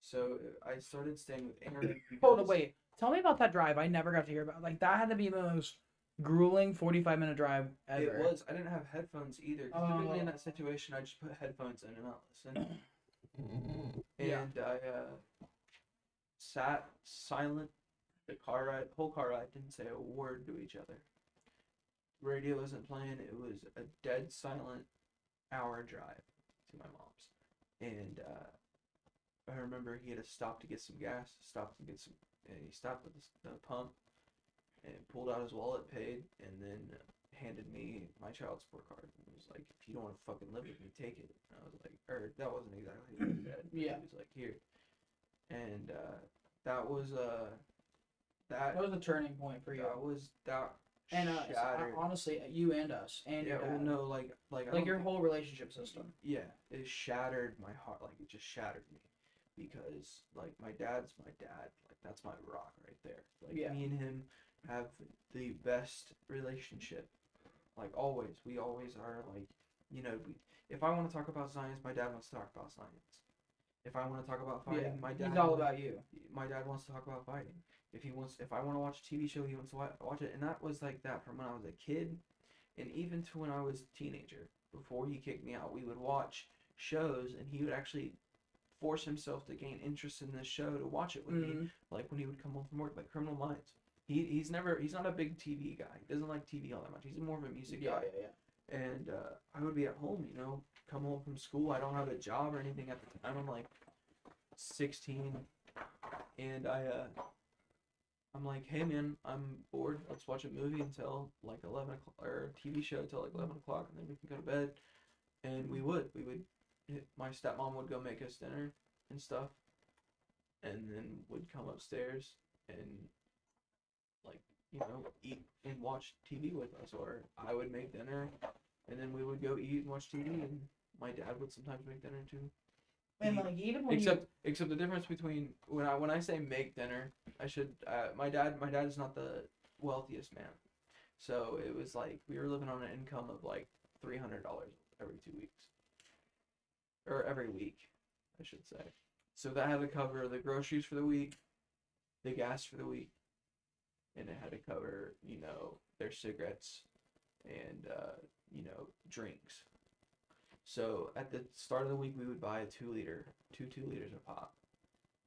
So I started staying with Aaron. Hold on, wait. Tell me about that drive. I never got to hear about. Like that had to be the most grueling 45-minute drive ever. It was. I didn't have headphones either. 'Cause typically in that situation, I just put headphones in and not listen. Yeah. And I sat silent the whole car ride, didn't say a word to each other. Radio wasn't playing. It was a dead silent hour drive to my mom's, and I remember he had to stop to get some gas, and he stopped at the pump and pulled out his wallet, paid, and then handed me my child support card. And was like, if you don't want to fucking live with me, take it. And I was like, or that wasn't exactly what he said. Yeah. He was like, here. And that was That was a turning point for you. that And shattered. honestly, you and us, and Yeah, your well, dad. no, like Your whole relationship system. Yeah, it shattered my heart. Like it just shattered me, because like my dad's my dad. Like that's my rock right there. Like Yeah. me and him have the best relationship. Like always, we always are like, if I want to talk about science, my dad wants to talk about science. If I want to talk about fighting, my dad. He's all about you. My dad wants to talk about fighting. If I want to watch a TV show, he wants to watch it. And that was like that from when I was a kid. And even to when I was a teenager, before he kicked me out, we would watch shows, and he would actually force himself to gain interest in this show to watch it with me. Like when he would come home from work, like Criminal Minds. He's not a big TV guy. He doesn't like TV all that much. He's more of a music guy. Yeah. And I would be at home, come home from school. I don't have a job or anything at the time. I'm like 16, and I'm like, hey man, I'm bored. Let's watch a movie until like 11 o'clock, or a TV show until like 11 o'clock, and then we can go to bed. And we would. My stepmom would go make us dinner and stuff, and then would come upstairs and like, eat and watch TV with us, or I would make dinner, and then we would go eat and watch TV, and my dad would sometimes make dinner too. And like even when except the difference between when I say make dinner, I should my dad is not the wealthiest man, so it was like we were living on an income of like $300 every 2 weeks, or every week, I should say. So that had to cover the groceries for the week, the gas for the week, and it had to cover their cigarettes and drinks. So at the start of the week, we would buy a 2 liters of pop,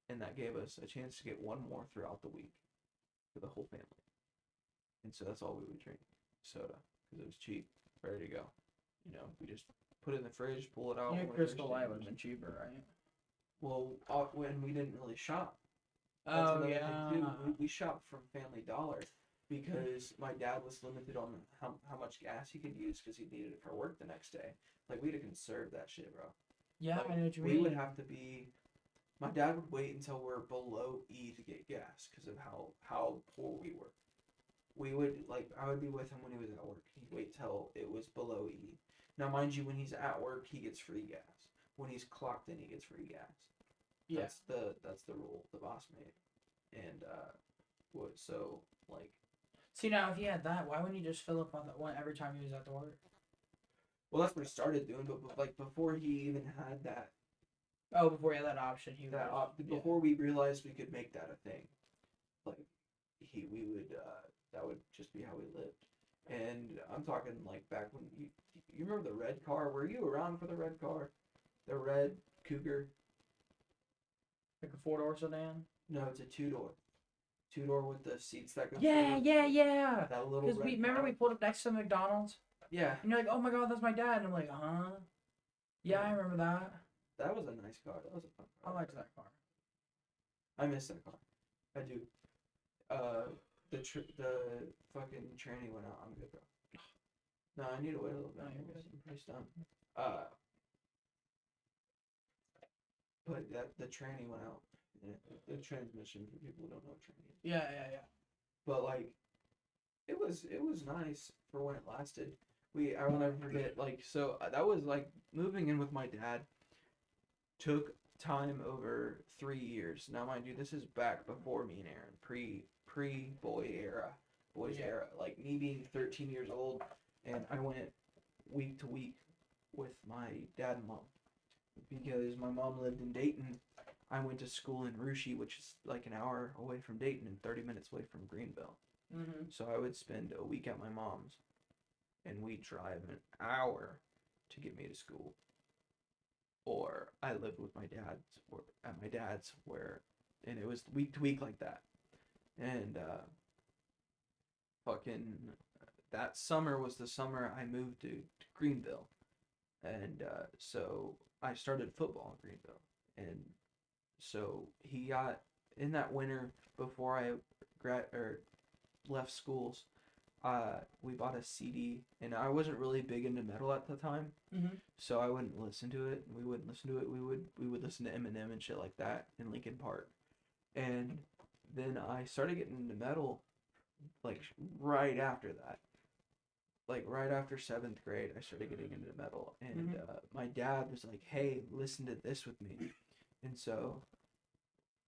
and that gave us a chance to get one more throughout the week for the whole family. And so that's all we would drink, soda, because it was cheap, ready to go. We just put it in the fridge, pull it out. Crystal Light would have been cheaper, right? Well, when we didn't really shop. Oh yeah. We shopped from Family Dollar because my dad was limited on how much gas he could use because he needed it for work the next day. Like, we had to conserve that shit, bro. Yeah, like, I know what you mean. We would have to be. My dad would wait until we're below E to get gas because of how poor we were. We would I would be with him when he was at work. He'd wait till it was below E. Now, mind you, when he's at work, he gets free gas. When he's clocked in, he gets free gas. Yeah. That's the rule the boss made. And so like. See, now if he had that, why wouldn't he just fill up on that one every time he was at the work? Well, that's what he started doing, but like before he even had that. Oh, before he had that option, before we realized we could make that a thing, like we would that would just be how we lived. And I'm talking like back when you remember the red car? Were you around for the red car? The red Cougar. Like a 4-door sedan? No, it's a 2-door. 2-door with the seats that go. Yeah. That little. Because remember we pulled up next to McDonald's. Yeah. And you're like, oh my god, that's my dad. And I'm like, huh? Yeah, I remember that. That was a nice car. That was a fun car. I liked that car. I miss that car. I do. The fucking tranny went out. I'm good, bro. No, I need to wait a little bit. No, you're good. I'm pretty stunned. But the tranny went out. Yeah, the transmission for people who don't know what tranny is. Yeah. But like, it was nice for when it lasted. I won't ever forget. Like, so that was like moving in with my dad. Took time over 3 years. Now, mind you, this is back before me and Aaron, pre boys era. Like me being 13 years old, and I went week to week with my dad and mom because my mom lived in Dayton. I went to school in Rushi, which is like an hour away from Dayton and 30 minutes away from Greenville. Mm-hmm. So I would spend a week at my mom's, and we'd drive an hour to get me to school. Or I lived with my dad's, or at my dad's, and it was week to week like that. And that summer was the summer I moved to Greenville. And so I started football in Greenville. And so he got, in that winter before I left schools, we bought a CD, and I wasn't really big into metal at the time, so I wouldn't listen to it. We wouldn't listen to it. We would listen to Eminem and shit like that in Linkin Park, and then I started getting into metal, like right after that, like right after 7th grade. I started getting into metal, and my dad was like, "Hey, listen to this with me," and so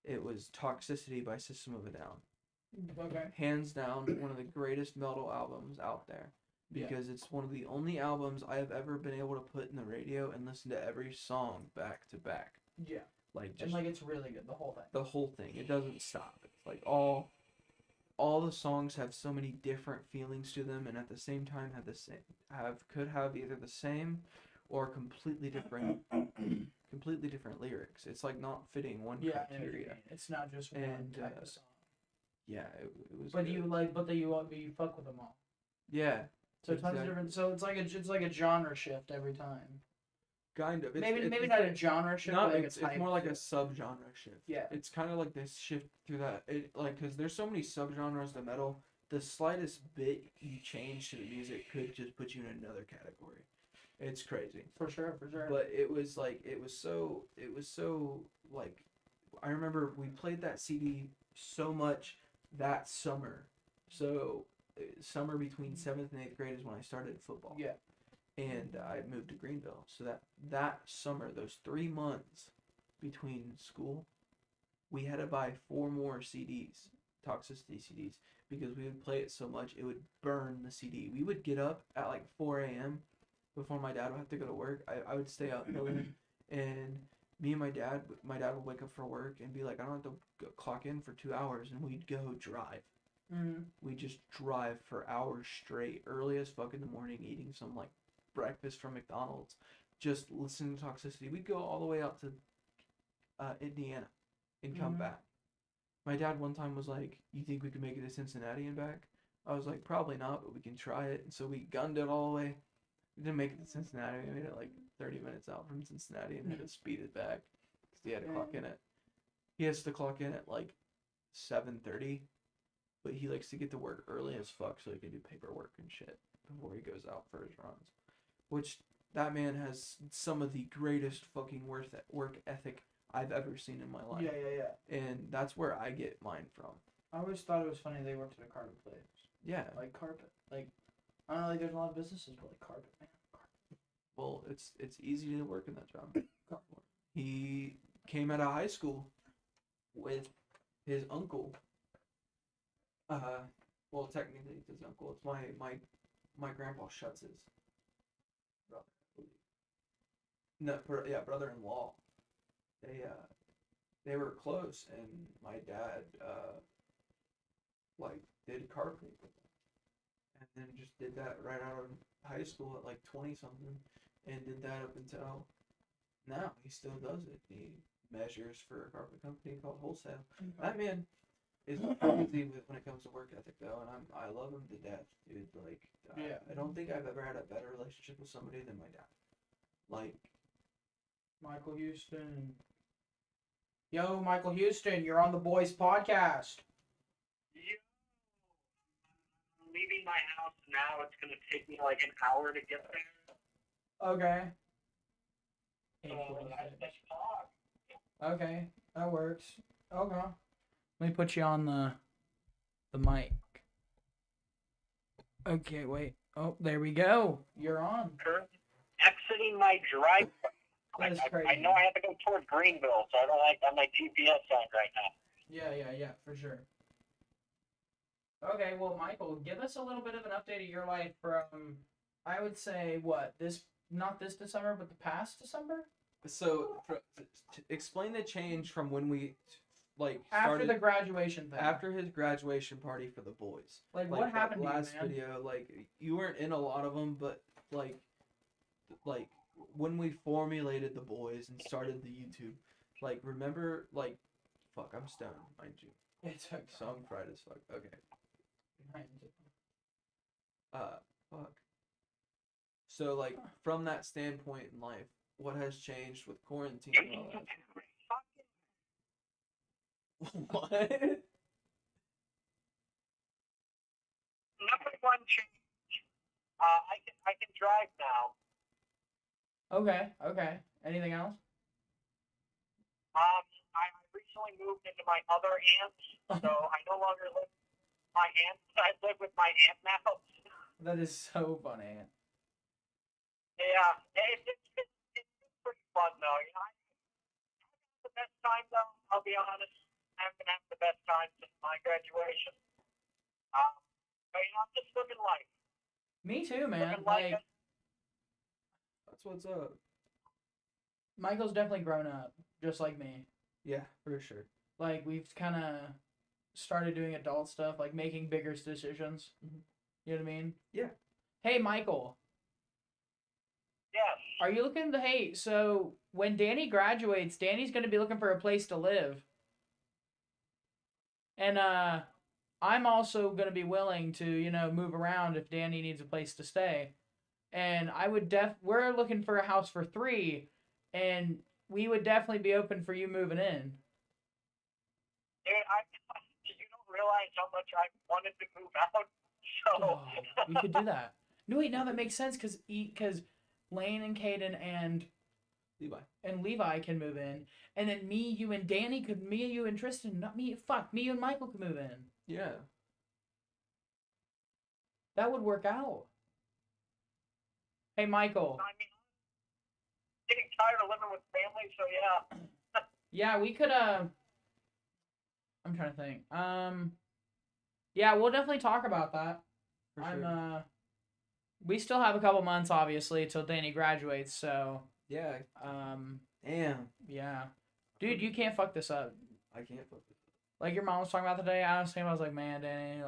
it was Toxicity by System of a Down. Okay. Hands down, one of the greatest metal albums out there. Because it's one of the only albums I have ever been able to put in the radio and listen to every song back to back. Yeah. Like, just and like it's really good, the whole thing. The whole thing. It doesn't stop. It's like all all the songs have so many different feelings to them, and at the same time could have either the same or completely different lyrics. It's like not fitting one Yeah, I know what you criteria. mean. It's not just one And, type of song. Yeah, it was. But good. you fuck with them all. Yeah. So tons of different. So it's like a genre shift every time. Kind of. Maybe not a genre shift. Not, but like it's more like a sub-genre shift. Yeah. It's kind of like this shift through that. Because there's so many sub-genres to metal. The slightest bit you change to the music could just put you in another category. It's crazy. For sure. But it was so like, I remember we played that CD so much that summer. So summer between 7th and 8th grade is when I started football. Yeah. And I moved to Greenville. So that summer, those 3 months between school, we had to buy 4 more CDs, Toxicity CDs, because we would play it so much it would burn the CD. We would get up at like 4 a.m. before my dad would have to go to work. I would stay up and me and my dad would wake up for work and be like, I don't have to clock in for 2 hours, and we'd go drive. Mm-hmm. We just drive for hours straight, early as fuck in the morning, eating some like breakfast from McDonald's, just listening to Toxicity. We'd go all the way out to Indiana and come back. My dad one time was like, you think we could make it to Cincinnati and back? I was like, probably not, but we can try it. And so we gunned it all the way. We didn't make it to Cincinnati. We made it like 30 minutes out from Cincinnati and had to speed it back because he had to clock in at. He has to clock in at like 7:30, but he likes to get to work early as fuck so he can do paperwork and shit before he goes out for his runs. Which, that man has some of the greatest fucking work ethic I've ever seen in my life. Yeah. And that's where I get mine from. I always thought it was funny they worked at a carpet place. Yeah. Like carpet. Like, I don't know, like there's a lot of businesses, but like carpet, man. Carpet. Well, it's easy to work in that job. He came out of high school with his uncle. Well, technically it's his uncle. It's my grandpa Schutz's brother, I believe. No, brother-in-law. They were close, and my dad like did carpentry with them, and then just did that right out of high school at like 20 something, and did that up until now. He still does it. He measures for a carpet company called Wholesale. That man is crazy when it comes to work ethic, though, and I love him to death, dude. Like, I don't think I've ever had a better relationship with somebody than my dad. Like, Michael Houston. Yo, Michael Houston, you're on the boyz podcast. Yeah. I'm leaving my house now. It's going to take me like an hour to get there. Okay. Let's talk. Okay, that works. Okay. Let me put you on the mic. Okay, wait. Oh, there we go. You're on. Exiting my driveway. That is crazy. I know I have to go toward Greenville, so I don't like on my GPS sign right now. Yeah, for sure. Okay, well, Michael, give us a little bit of an update of your life from, I would say, not this December, but the past December? So, explain the change from when we, like, after the graduation thing. After his graduation party for the boys. Like what happened to you, man? Last video, like, you weren't in a lot of them, but, like, when we formulated the boys and started the YouTube, like, remember, like, fuck, I'm stoned, mind you. It's okay. So I'm fried as fuck. Okay. Fuck. So, like, from that standpoint in life, what has changed with quarantine and all that? What? Number one change. I can drive now. Okay. Anything else? I recently moved into my other aunt, so I no longer live with my aunt. I live with my aunt now. That is so funny. Yeah, it's pretty fun though. You know, I had the best time though. I'll be honest, I haven't had the best time since my graduation. But you know, I'm just living life. Me too, man. Living life. Like, That's what's up. Michael's definitely grown up, just like me. Yeah, for sure. Like, we've kind of, started doing adult stuff, like making bigger decisions. Mhm. You know what I mean? Yeah. Hey, Michael, Yes. are you looking to? Hey, so when Danny graduates, Danny's gonna be looking for a place to live, and I'm also gonna be willing to move around if Danny needs a place to stay. And I would we're looking for a house for 3, and we would definitely be open for you moving in. Dude, you don't realize how much I wanted to move out. So, Oh, we could do that. No, wait, now that makes sense because Lane and Caden and Levi can move in, and then me, you, and Danny could me, you, and Tristan, not me. Fuck, me, you, and Michael could move in. Yeah. That would work out. Hey, Michael. I mean, getting tired of living with family, so yeah. Yeah, we could. I'm trying to think. Yeah, we'll definitely talk about that. For I'm sure. we still have a couple months, obviously, till Danny graduates. So, Yeah. Damn. yeah, dude, you can't fuck this up. I can't fuck this. Like your mom was talking about today, I was like, man, Danny,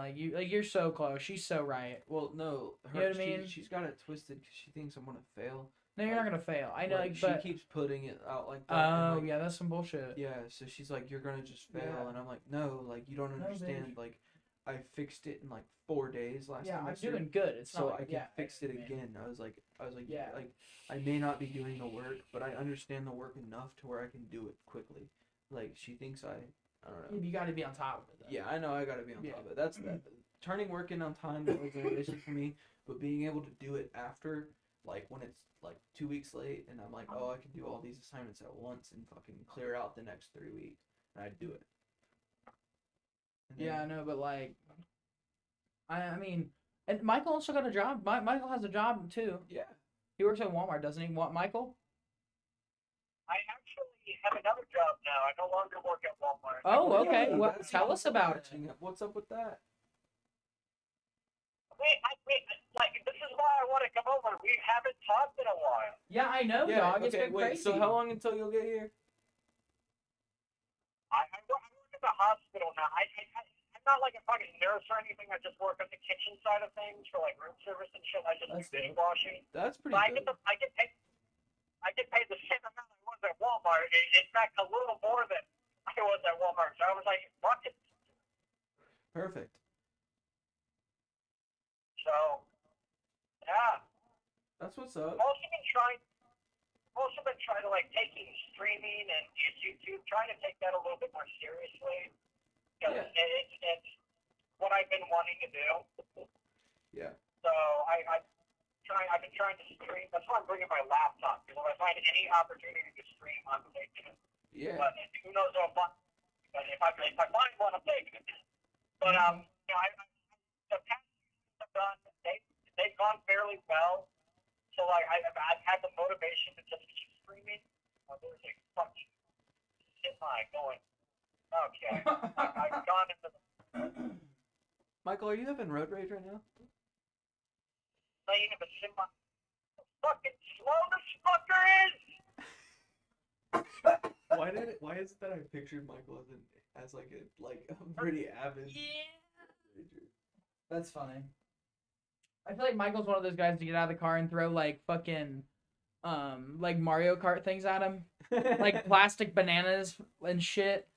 you're so close. She's so right. Well, no, You know what I mean? she's got it twisted because she thinks I'm gonna fail. No, you're not gonna fail. I know, Like, but she keeps putting it out like that. and, oh like, yeah, that's some bullshit. Yeah, so she's like, you're gonna just fail, Yeah. and I'm like, no, like you don't No, understand. bitch. Like, I fixed it in like 4 days last Yeah, I'm semester. doing good. It's so not I like, can yeah, fix it man. again. I was like, Yeah. like I may not be doing the work, but I understand the work enough to where I can do it quickly. Like she thinks I don't know. You got to be on top of it. Though. Yeah, I know I gotta be on Yeah. top of it. That's that. Turning work in on time that was an issue for me, but being able to do it after, like when it's like 2 weeks late, and I'm like, oh, I can do all these assignments at once and fucking clear out the next 3 weeks, and I'd do it. And Yeah, I then- know, but like, I mean, and Michael also got a job. Michael has a job too. Yeah. He works at Walmart, doesn't he? What, Michael? I actually have another job now. I no longer work at Walmart. Oh, Yeah, okay. Well, that's tell us about it. catching up. What's up with that? Wait, like, this is why I want to come over. We haven't talked in a while. Yeah, I know, Yeah. dog. It's Okay. been Wait. crazy. So how long until you'll get here? I work at the hospital now. I'm not like a fucking nurse or anything. I just work on the kitchen side of things for like room service and shit. I just do That's dope. dishwashing. That's pretty But good. I get paid the same amount I was at Walmart. In fact, a little more than I was at Walmart. So I was like, fuck it. Perfect. So, yeah. That's what's up. I've also been trying to like taking streaming and YouTube, trying to take that a little bit more seriously. Because Yeah. it's what I've been wanting to do. Yeah. So I've been trying to stream. That's why I'm bringing my laptop. Because if I find any opportunity to stream, I'm taking it. Yeah. But who knows if if I find one, I'm taking it. But the past few I've done, they've gone fairly well. So like I've had the motivation to just keep streaming. Oh, there's a fucking semi going. Okay, I've gone into the Michael, are you having road rage right now? lane of a semi. Fucking slow this fucker is. Why is it that I pictured Michael as like a pretty avid rager? That's funny. I feel like Michael's one of those guys to get out of the car and throw like fucking like Mario Kart things at him. Like plastic bananas and shit.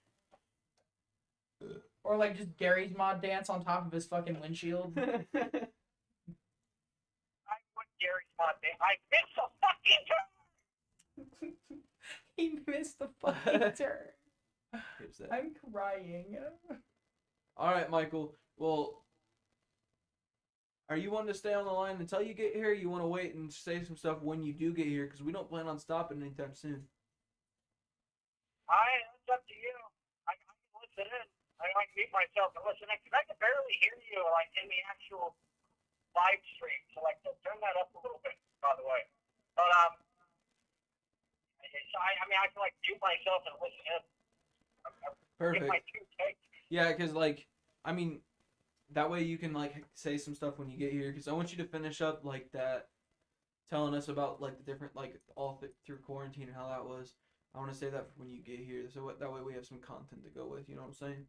Or like just Gary's mod dance on top of his fucking windshield. I would Gary's mod day. I missed a fucking turn. He missed the fucking turn. Here's that. I'm crying. All right, Michael. Well, are you wanting to stay on the line until you get here? Or you want to wait and say some stuff when you do get here? Because we don't plan on stopping anytime soon. It's up to you. I can listen in. I might mute myself and listen in because I can barely hear you like in the actual live stream. So like, turn that up a little bit, by the way. But so I can like mute myself and listen in. Perfect. Get my 2 takes. Yeah, because like, I mean, that way you can like say some stuff when you get here. Because I want you to finish up like that, telling us about like the different like through quarantine and how that was. I want to say that for when you get here, so that way we have some content to go with. You know what I'm saying?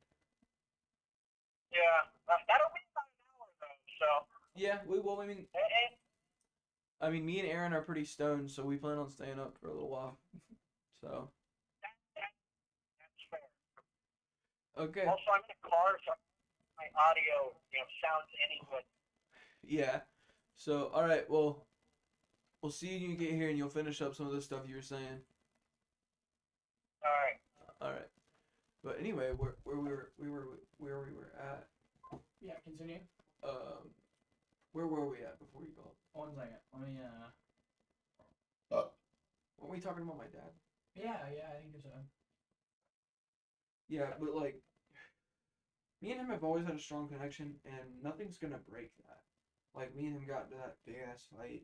Yeah, that'll be about an hour though. So. Yeah, well, I mean, me and Aaron are pretty stoned, so we plan on staying up for a little while. So. That's fair. Okay. Also, I'm in a car, so my audio, sounds anyway. Yeah. So, all right. Well, we'll see you when you get here, and you'll finish up some of the stuff you were saying. All right. All right. But anyway, where we were at. Yeah, continue. Where were we at before you called? 1 second. Let me Weren't we talking about my dad? Yeah, I think so. Yeah, but like, me and him have always had a strong connection, and nothing's gonna break that. Like, me and him got into that big ass fight,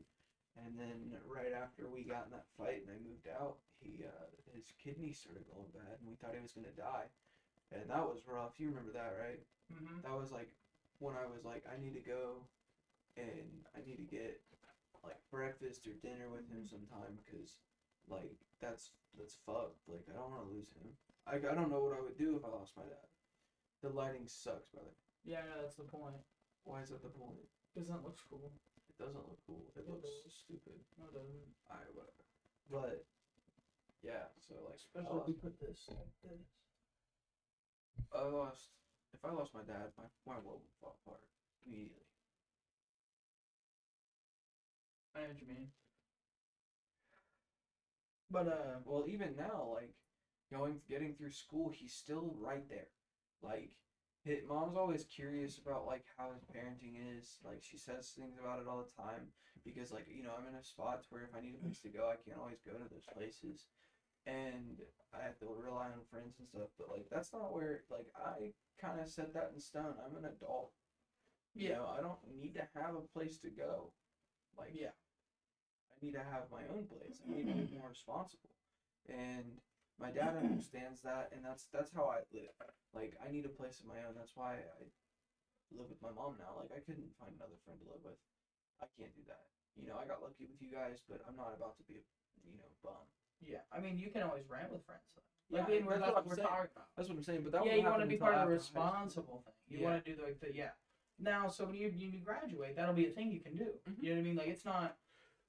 and then right after we got in that fight and I moved out, his kidneys started going bad, and we thought he was gonna die, and that was rough. You remember that, right? Mm-hmm. That was like when I was like, I need to go, and I need to get like breakfast or dinner with him sometime, because like that's fucked. Like, I don't want to lose him. I don't know what I would do if I lost my dad. The lighting sucks, brother. Yeah, that's the point. Why is that the point? Because that looks cool. It doesn't look cool. It looks stupid. No, it doesn't. Alright, whatever. But yeah, so like, Especially if we put this like this. If I lost my dad, my world would fall apart immediately. I know what you mean. But Well, even now, like, getting through school, he's still right there. Like, mom's always curious about like how his parenting is. Like, she says things about it all the time, because like, I'm in a spot where if I need a place to go, I can't always go to those places, and I have to rely on friends and stuff. But like, that's not where, like, I kind of set that in stone. I'm an adult. I don't need to have a place to go. Like, yeah. I need to have my own place. I need to be more responsible. And my dad understands that, and that's how I live. Like, I need a place of my own. That's why I live with my mom now. Like, I couldn't find another friend to live with. I can't do that. I got lucky with you guys, but I'm not about to be a, bum. Yeah, I mean, you can always rant with friends, though. Yeah, like, that's what we're saying. talking about. That's what I'm saying. But that you want to be part of the responsible thing. You want to do the yeah. Now, so when you graduate, that'll be a thing you can do. Mm-hmm. You know what I mean? Like, it's not.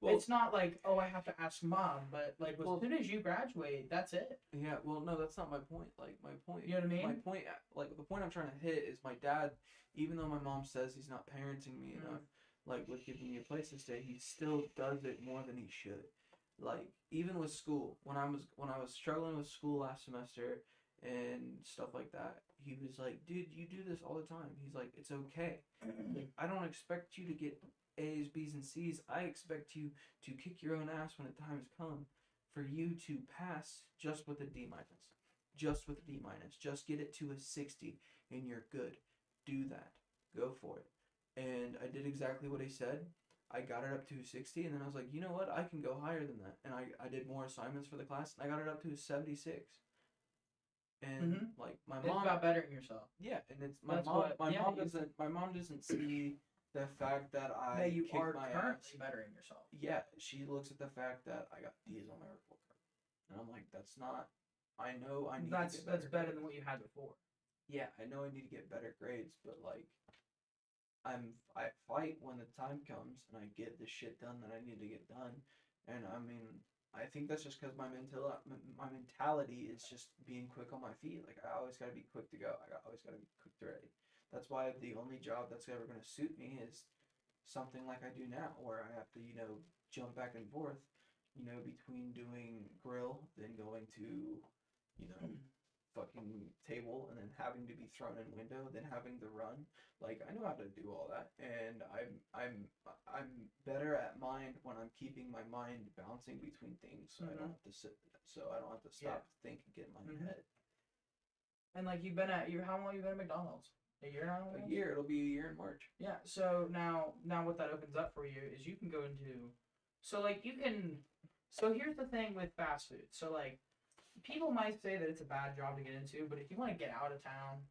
Well, it's not like, oh, I have to ask mom, but like, as soon as you graduate, that's it. Yeah, well, no, that's not my point. Like, my point. You know what I mean? My point, like, the point I'm trying to hit is my dad. Even though my mom says he's not parenting me enough, like with giving me a place to stay, he still does it more than he should. Like, even with school, when I was struggling with school last semester and stuff like that, he was like, dude, you do this all the time. He's like, it's okay. Like, I don't expect you to get A's, B's, and C's. I expect you to kick your own ass when the time has come for you to pass just with a D minus. Just with a D minus. Just get it to a 60 and you're good. Do that. Go for it. And I did exactly what he said. I got it up to 60, and then I was like, you know what? I can go higher than that. And I did more assignments for the class, and I got it up to a 76. And like, my mom, it's about bettering yourself. Yeah, and it's my mom doesn't see the fact that I you kicked are my currently ass. bettering yourself. Yeah, she looks at the fact that I got D's on my report card, and I'm like, that's not. I know I need. That's to get better better than what you had before. Yeah, I know I need to get better grades, but like, I fight when the time comes, and I get the shit done that I need to get done, and I mean, I think that's just because my mentality is just being quick on my feet. Like, I always gotta be quick to go. Always gotta be quick to ready. That's why the only job that's ever gonna suit me is something like I do now, where I have to, jump back and forth, between doing grill, then going to, fucking table, and then having to be thrown in window, then having to run. Like, I know how to do all that, and I'm better at mind when I'm keeping my mind bouncing between things, so I don't have to stop think and get in my head. And like, how long you been at McDonald's? A year now? A year. It'll be a year in March. Yeah. So now what that opens up for you is you can go into, so here's the thing with fast food. So like, people might say that it's a bad job to get into, but if you want to get out of town,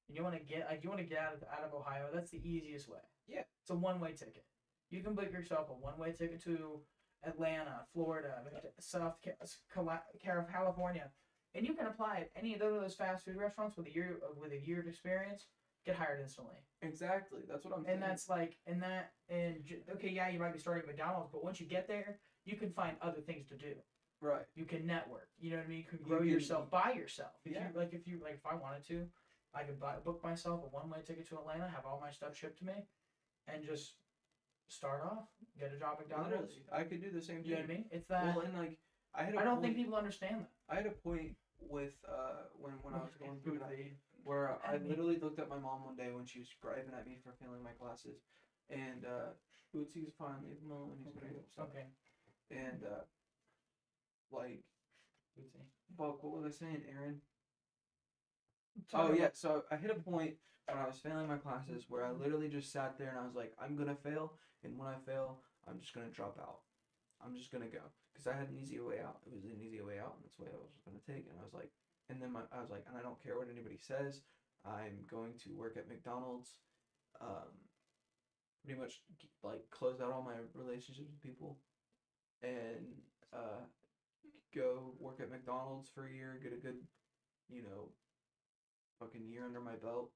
and you want to get out of Ohio, that's the easiest way. Yeah. It's a one-way ticket. You can book yourself a one-way ticket to Atlanta, Florida, South California, and you can apply at any of those fast food restaurants with a year of experience. get hired instantly. Exactly. That's what I'm saying. And that's like, okay, yeah, you might be starting at McDonald's, but once you get there, you can find other things to do. Right. You can network. You know what I mean? You can grow yourself by yourself. If I wanted to, I could book myself a one-way ticket to Atlanta, have all my stuff shipped to me, and just start off, get a job at McDonald's. Literally, I could do the same thing. You know what I mean? It's that. Well, and like, I don't think people understand that. I had a point with when I was going through that, where I literally looked at my mom one day when she was griping at me for failing my classes, and Bootsy's fine, leave him alone, he's gonna do stuff. Okay. And like, Bootsy. fuck, what was I saying, Aaron? Oh yeah, so I hit a point when I was failing my classes where I literally just sat there and I was like, I'm gonna fail, and when I fail, I'm just gonna drop out. I'm just gonna go, because I had an easier way out. It was an easier way out, and that's the way I was gonna take. And I was like, and then I was like, and I don't care what anybody says. I'm going to work at McDonald's. Pretty much like close out all my relationships with people, and go work at McDonald's for a year, get a good, fucking year under my belt,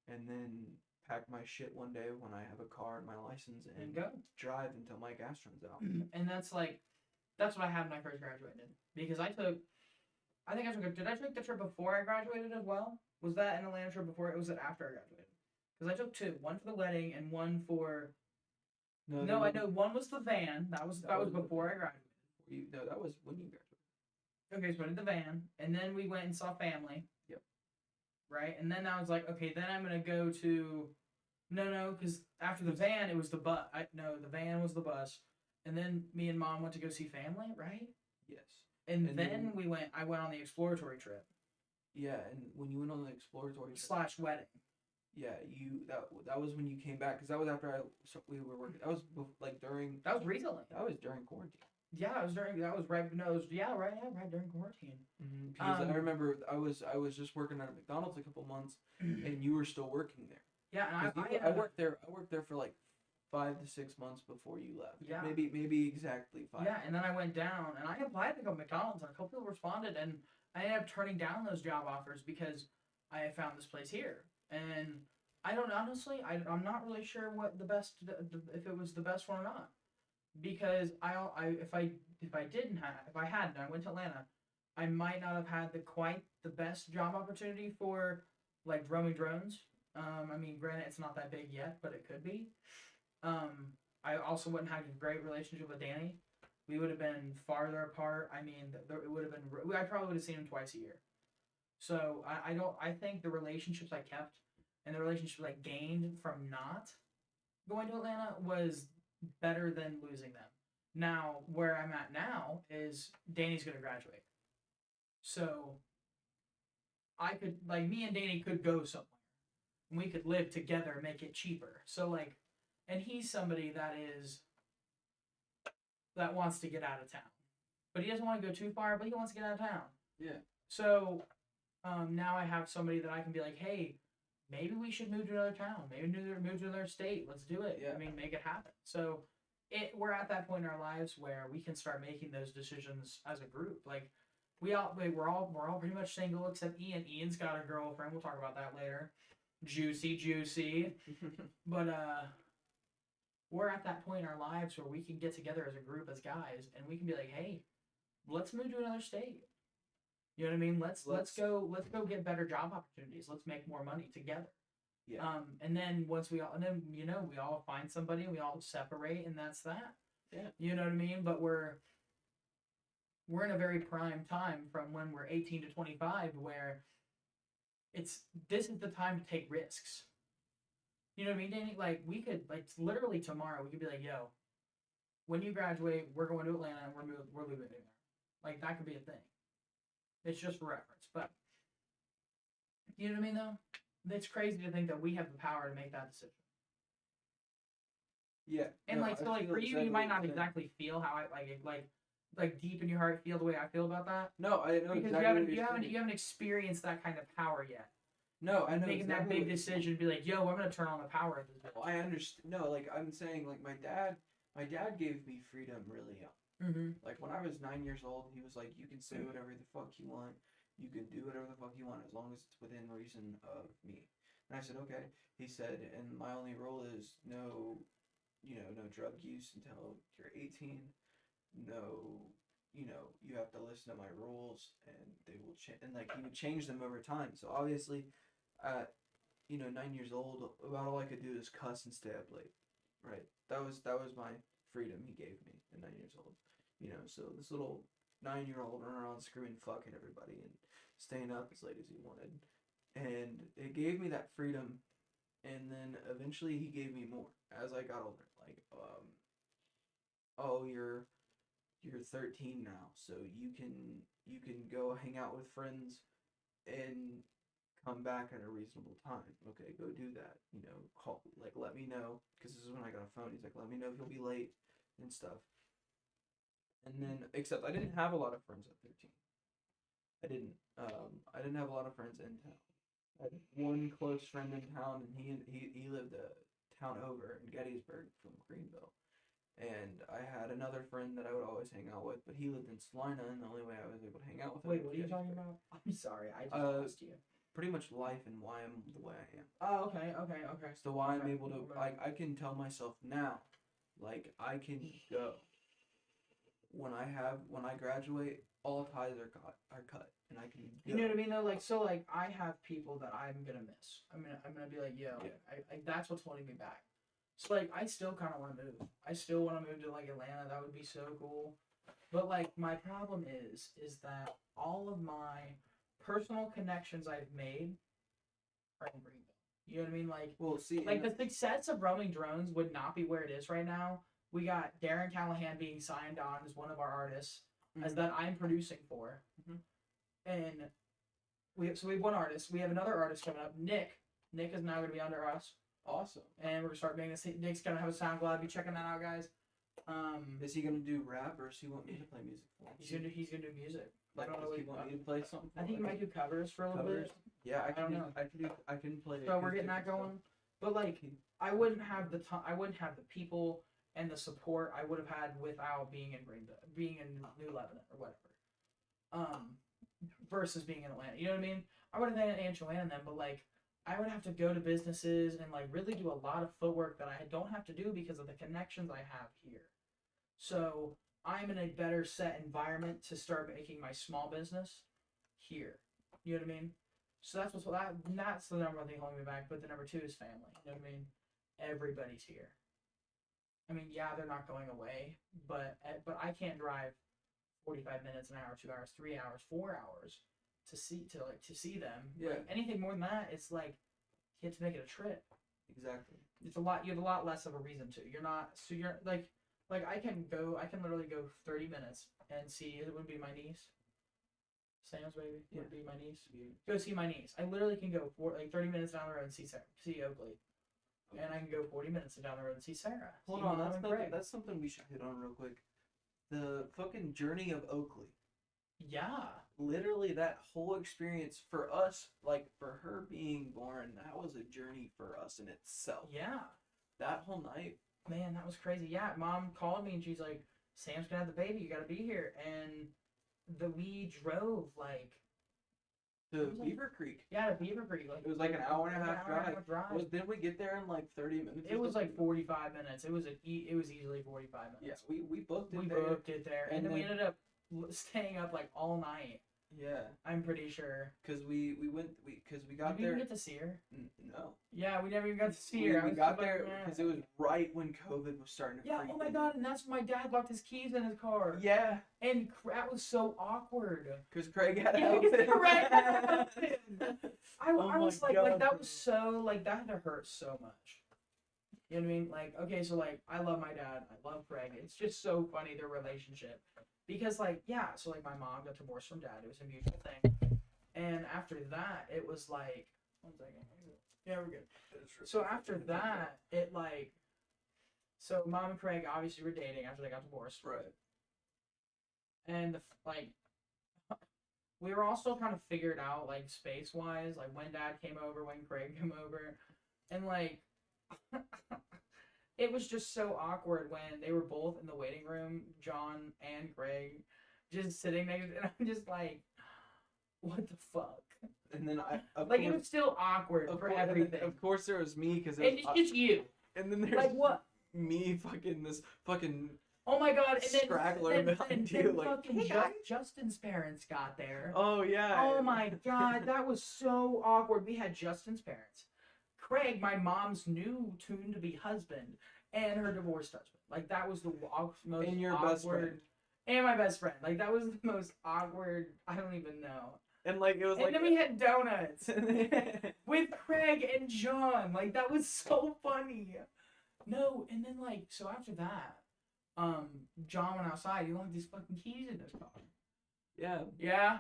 and then pack my shit one day when I have a car and my license and go drive until my gas runs out. And that's what I had when I first graduated, because did I take the trip before I graduated as well? Was that an Atlanta trip before? It was it after I graduated? Because I took two, one for the wedding and one for. No, I know one was the van. That was before I graduated. No, that was when you graduated. Okay, so I did the van, and then we went and saw family. Yep. Right, and then I was like, okay, then I'm gonna go to. No, because after the van, it was the bus. The van was the bus, and then me and Mom went to go see family, right? Yes. And then I went on the exploratory trip. Yeah, and when you went on the exploratory trip / wedding. Yeah, that was when you came back, because that was after we were working. That was like during. That was recently. That was during quarantine. Yeah, it was during. That was right. No, it was right during quarantine. Mm-hmm. Because I remember I was just working at a McDonald's a couple months, and you were still working there. Yeah, and I worked there. I worked there for like 5 to 6 months before you left. Yeah. Maybe exactly 5. Yeah, and then I went down, and I applied to go to McDonald's, and a couple people responded, and I ended up turning down those job offers because I had found this place here, and I don't honestly. I'm not really sure what the best, if it was the best one or not, because if I hadn't, I went to Atlanta, I might not have had quite the best job opportunity for like roaming drones. I mean, granted, it's not that big yet, but it could be. I also wouldn't have a great relationship with Danny. We would have been farther apart. I mean, it would have been. I probably would have seen him twice a year. So I think the relationships I kept and the relationships I gained from not going to Atlanta was better than losing them. Now, where I'm at now is Danny's gonna graduate, so me and Danny could go somewhere. And we could live together and make it cheaper. So and he's somebody that wants to get out of town. But he doesn't want to go too far, but he wants to get out of town. Yeah. So now I have somebody that I can be like, hey, maybe we should move to another town. Maybe move to another state. Let's do it. Yeah. I mean, make it happen. So we're at that point in our lives where we can start making those decisions as a group. Like we're all pretty much single except Ian. Ian's got a girlfriend. We'll talk about that later. Juicy. But we're at that point in our lives where we can get together as a group, as guys, and we can be like, hey, let's move to another state. You know what I mean? Let's go get better job opportunities. Let's make more money together. Yeah. And then we all find somebody and we all separate, and that's that. Yeah. You know what I mean? But we're in a very prime time from when we're 18 to 25 where this is the time to take risks. You know what I mean, Danny? Like we could literally tomorrow we could be like, yo, when you graduate, we're going to Atlanta and we're living there. Like that could be a thing. It's just for reference, but you know what I mean though? It's crazy to think that we have the power to make that decision. Yeah. And for you, you might not exactly feel how like deep in your heart feel the way I feel about that. No, I know because exactly. You haven't experienced that kind of power yet. No, I know making that big decision, be like, yo, I'm gonna turn on the power of this. Well, I understand. No, I'm saying my dad gave me freedom really young. Mm-hmm. Like when I was 9 years old, he was like, you can say whatever the fuck you want, you can do whatever the fuck you want as long as it's within reason of me. And I said, okay. He said, and my only rule is no, no drug use until you're 18. No, you have to listen to my rules, and they will change. And like he would change them over time. So obviously, at 9 years old, about all I could do is cuss and stay up late. Right. That was my freedom he gave me at 9 years old. So this little 9-year-old running around screaming fuck at everybody and staying up as late as he wanted. And it gave me that freedom, and then eventually he gave me more as I got older. Like, oh, you're 13 now, so you can go hang out with friends and come back at a reasonable time. Okay, go do that. Call, like, let me know, because this is when I got a phone. He's like, let me know if you'll be late and stuff. And then, except I didn't have a lot of friends at 13. I didn't. I didn't have a lot of friends in town. I had one close friend in town, and he lived a town over in Gettysburg from Greenville. And I had another friend that I would always hang out with, but he lived in Salina, and the only way I was able to hang out with him. Wait, what are you talking about? I'm sorry, I just lost you. Pretty much life and why I'm the way I am. Oh, okay. So why I'm able to, I can tell myself now, like, I can go. When I graduate, all ties are cut, and I can go. You know what I mean though? Like, so like I have people that I'm gonna miss. I'm gonna be like, yo, Yeah. I that's what's holding me back. So like I still kind of want to move. I still want to move to like Atlanta. That would be so cool. But like my problem is that all of my personal connections I've made are in Greenville. You know what I mean? Like, well, see, like the success of Roaming Drones would not be where it is right now. We got Darren Callahan being signed on as one of our artists, as that I'm producing for, and we have one artist. We have another artist coming up, Nick. Nick is now going to be under us. Awesome. And we're gonna start making this. Nick's gonna have a SoundCloud. Be checking that out, guys. Is he gonna do rap, or does he want me to play music for him? He's gonna do music. Like, does he want me to play something? I think he might do covers for a little bit. Yeah, I don't know. I can play. So we're getting that going. But like, I wouldn't have the time. I wouldn't have the people and the support I would have had without being in being in New Lebanon or whatever. Versus being in Atlanta. You know what I mean? I would have been in Angelina then, but like, I would have to go to businesses and like really do a lot of footwork that I don't have to do because of the connections I have here. So I'm in a better set environment to start making my small business here. You know what I mean? So that's that's the number one thing holding me back. But the number two is family. You know what I mean? Everybody's here. I mean, yeah, they're not going away, but I can't drive 45 minutes, an hour, 2 hours, 3 hours, 4 hours to see them. Yeah. Like, anything more than that, it's like you have to make it a trip. Exactly. It's a lot. You have a lot less of a reason to. You're not. So you're like I can literally go 30 minutes and see. It would be my niece. Sam's baby. Yeah. Would be my niece. Go see my niece. I literally can go 30 minutes down the road and see Oakley. And I can go 40 minutes down the road and see Sarah. Hold on, that's something we should hit on real quick. The fucking journey of Oakley. Yeah. Literally, that whole experience for us, like for her being born, that was a journey for us in itself. Yeah. That whole night. Man, that was crazy. Yeah, Mom called me and she's like, Sam's gonna have the baby. You gotta be here. And we drove like to Beaver Creek. Yeah, to Beaver Creek. Like, it was like an hour and a half drive. Didn't we get there in like 30 minutes? It was like 45 minutes. It was easily 45 minutes. Yes, we booked it. We booked it there, and then we ended up staying up like all night. Yeah, I'm pretty sure. Because we got Did we there. Even get to see her? No. Yeah, we never even got to see her. We got there because it was right when COVID was starting to. Yeah. Oh my god! And that's when my dad locked his keys in his car. Yeah. And that was so awkward. Because Craig had to help him. I was like that was so like that had to hurt so much. You know what I mean? Like, okay, so like I love my dad, I love Craig. It's just so funny their relationship. Because like, yeah, so like my mom got divorced from dad. It was a mutual thing. And after that, it was like 1 second. Yeah, we're good. So after that, it like so Mom and Craig obviously were dating after they got divorced. Right. And like we were all still kind of figured out like space wise, like when dad came over, when Craig came over. And like it was just so awkward when they were both in the waiting room, John and Greg, just sitting next, and I'm just like, what the fuck? And And then of Like, course, it was still awkward for everything. Of course, there was me because And it's just you. And then there's Like, what? me, this fucking. Oh my god! And Scraggler behind you, like, fucking hey, guys. Justin's parents got there. Oh yeah. Oh my god, that was so awkward. We had Justin's parents, Craig, my mom's new soon-to-be husband, and her divorced husband. Like, that was the most and your awkward. best friend. And my best friend. Like, that was the most awkward. I don't even know. And like it was and then we had donuts with Craig and John. Like, that was so funny. No, and then like, so after that, John went outside. He locked his fucking keys in his car. Yeah. Yeah.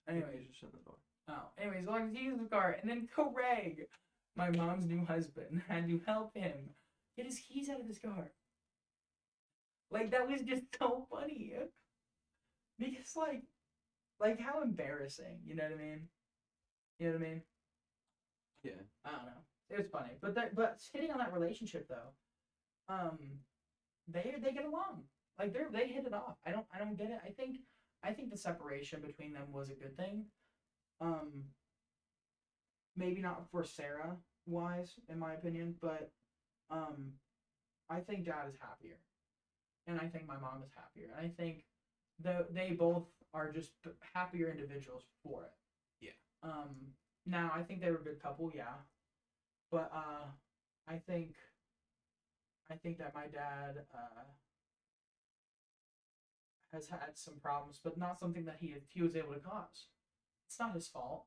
Anyways, just shut the door. oh, anyways, locked his keys in his car, and then Craig, my mom's new husband, had to help him get his keys out of his car. Like, that was just so funny. Because like how embarrassing, you know what I mean? You know what I mean? Yeah. I don't know. It was funny, but hitting on that relationship though, they get along. Like, they hit it off. I don't get it. I think the separation between them was a good thing. Maybe not for Sarah wise, in my opinion, but I think Dad is happier, and I think my mom is happier, and I think they both are just happier individuals for it. Yeah. Now I think they were a good couple, yeah, but I think that my dad has had some problems, but not something that he was able to cause. It's not his fault.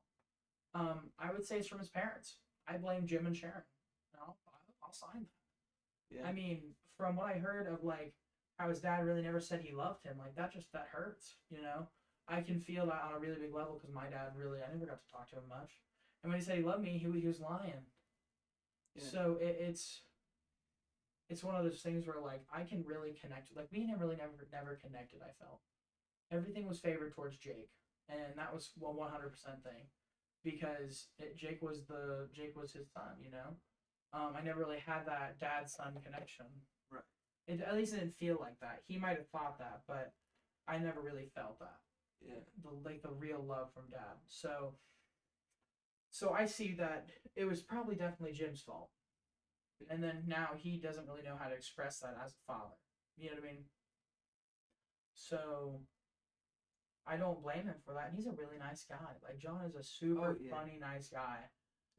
I would say it's from his parents. I blame Jim and Sharon. I'll sign that. Yeah. I mean, from what I heard of like how his dad really never said he loved him, like that hurts, you know. I can feel that on a really big level because my dad I never got to talk to him much, and when he said he loved me, he was lying. Yeah. So it's one of those things where like I can really connect. Like, we never connected. I felt everything was favored towards Jake, and that was 100% thing, because Jake was his son, you know. I never really had that dad-son connection. Right. At least it didn't feel like that. He might have thought that, but I never really felt that. Yeah. The real love from Dad. So I see that it was probably definitely Jim's fault. And then now he doesn't really know how to express that as a father. You know what I mean? So I don't blame him for that. And he's a really nice guy. Like, John is a super funny, nice guy.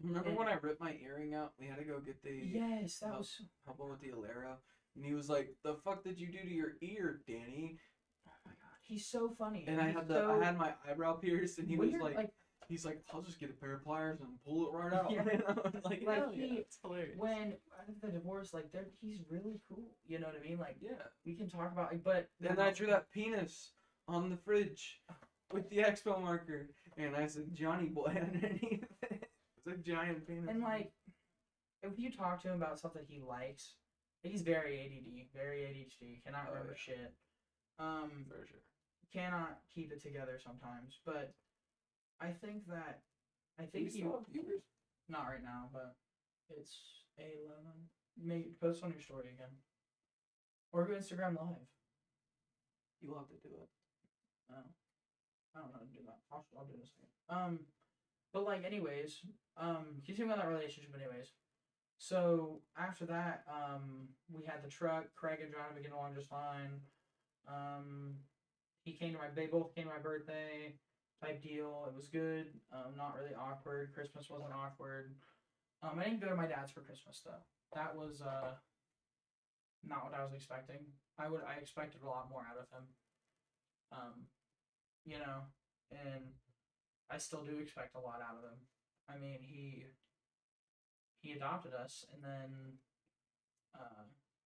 Remember when I ripped my earring out? We had to go get the help him with the Alera, and he was like, "The fuck did you do to your ear, Danny?" Oh my god, he's so funny. And I had my eyebrow pierced, and he was like, he's like, "I'll just get a pair of pliers and pull it right out." Yeah. like it's hilarious. When after the divorce, like, he's really cool. You know what I mean? Like, yeah, we can talk about it, but then I drew that penis on the fridge with the expo marker, and I said Johnny Boy underneath it. It's a giant penis. And like, if you talk to him about stuff that he likes, he's very ADD, very ADHD, cannot remember shit. For sure. Cannot keep it together sometimes, but I think he viewers? Not right now, but it's 11. Maybe post on your story again, or go Instagram Live. You will have to do it. No, I don't know how to do that. I'll do this again. But like, anyways, continuing on that relationship, anyways. So after that, we had the truck. Craig and John have been getting along just fine. They both came to my birthday type deal. It was good. Not really awkward. Christmas wasn't awkward. I didn't go to my dad's for Christmas though. That was not what I was expecting. I expected a lot more out of him. You know, and I still do expect a lot out of him. I mean, he adopted us, and then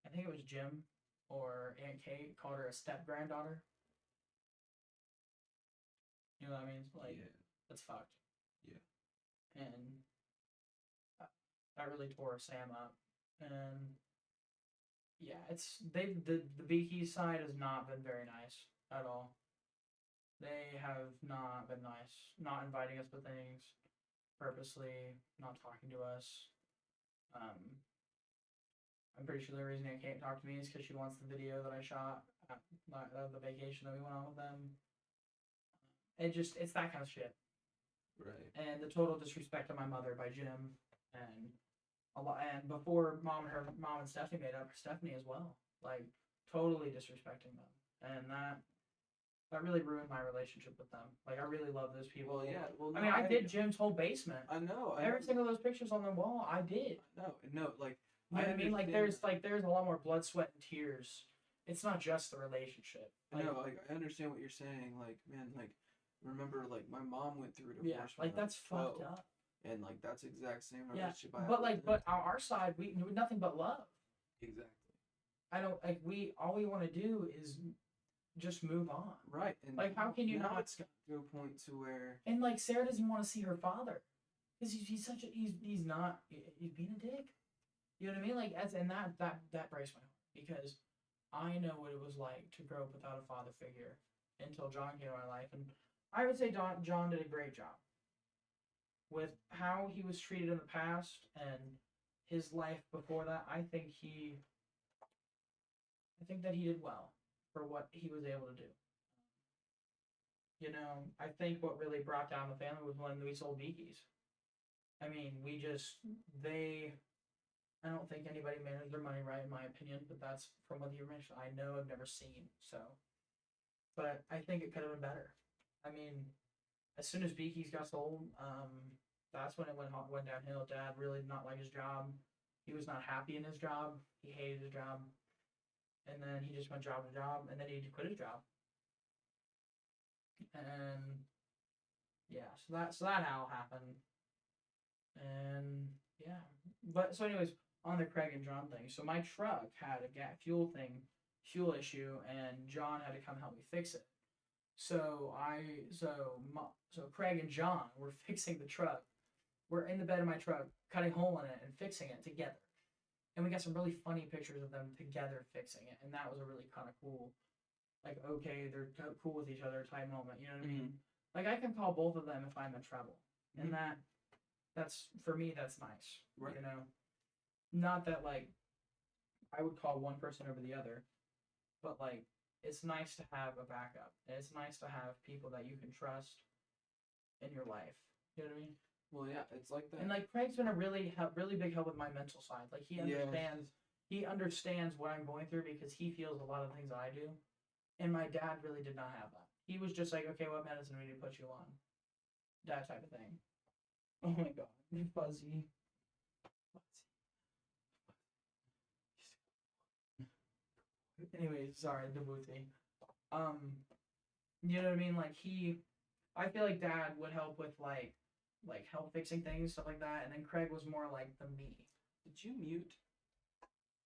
I think it was Jim or Aunt Kate called her a step granddaughter. You know what I mean? Like, that's fucked. Yeah. And that really tore Sam up. And yeah, the Beakies side has not been very nice at all. They have not been nice. Not inviting us to things purposely, not talking to us. I'm pretty sure the reason they can't talk to me is because she wants the video that I shot at the vacation that we went on with them. It's that kind of shit. Right. And the total disrespect of my mother by Jim, and a lot. And before mom and Stephanie made up, Stephanie as well, like totally disrespecting them, and that really ruined my relationship with them. Like I really love those people. Well, yeah. Well, I no, mean, I did Jim's whole basement. I know. Every single of those pictures on the wall, I did. No, like You know what I mean? Like there's a lot more blood, sweat, and tears. It's not just the relationship. Like, no, like I understand what you're saying. Like, man, like remember, like my mom went through a divorce. yeah, like that's fucked 12, up. And like that's the exact same Yeah, relationship I have but with like, them. but on our side, we nothing but love. Exactly. I don't like all we want to do is just move on. Right. And like, how can you now not? It's got to a point to where. And like Sarah doesn't want to see her father, because he's such a he's not he's being a dick. You know what I mean? Like and that breaks my heart, because I know what it was like to grow up without a father figure until John came into my life, and I would say John did a great job with how he was treated in the past and his life before that. I think that he did well for what he was able to do. You know, I think what really brought down the family was when we sold Beakies. I mean, I don't think anybody managed their money right, in my opinion, but that's from what the information I know, I've never seen. So, but I think it could have been better. I mean, as soon as Beakies got sold, that's when it went downhill. Dad really did not like his job. He was not happy in his job. He hated his job. And then he just went job to job, and then he quit his job. And yeah, so that how happened. And yeah, but so anyways, on the Craig and John thing. So my truck had a fuel issue, and John had to come help me fix it. So Craig and John were fixing the truck. We're in the bed of my truck, cutting a hole in it and fixing it together. And we got some really funny pictures of them together fixing it, and that was a really kind of cool, like, okay, they're cool with each other type moment. You know what I mean? Like I can call both of them if I'm in trouble, and that's for me. That's nice. Right. You know, not that like I would call one person over the other, but like it's nice to have a backup, and it's nice to have people that you can trust in your life. You know what I mean? Well, yeah, it's like that. And like Craig's been a really big help with my mental side. Like he understands what I'm going through, because he feels a lot of the things I do, and my dad really did not have that. He was just like, okay, what medicine do we need to put you on? That type of thing. Oh my god, you're fuzzy. Anyways, sorry, the booty. You know what I mean? Like I feel like Dad would help with like help fixing things, stuff like that, and then Craig was more like the me. Did you mute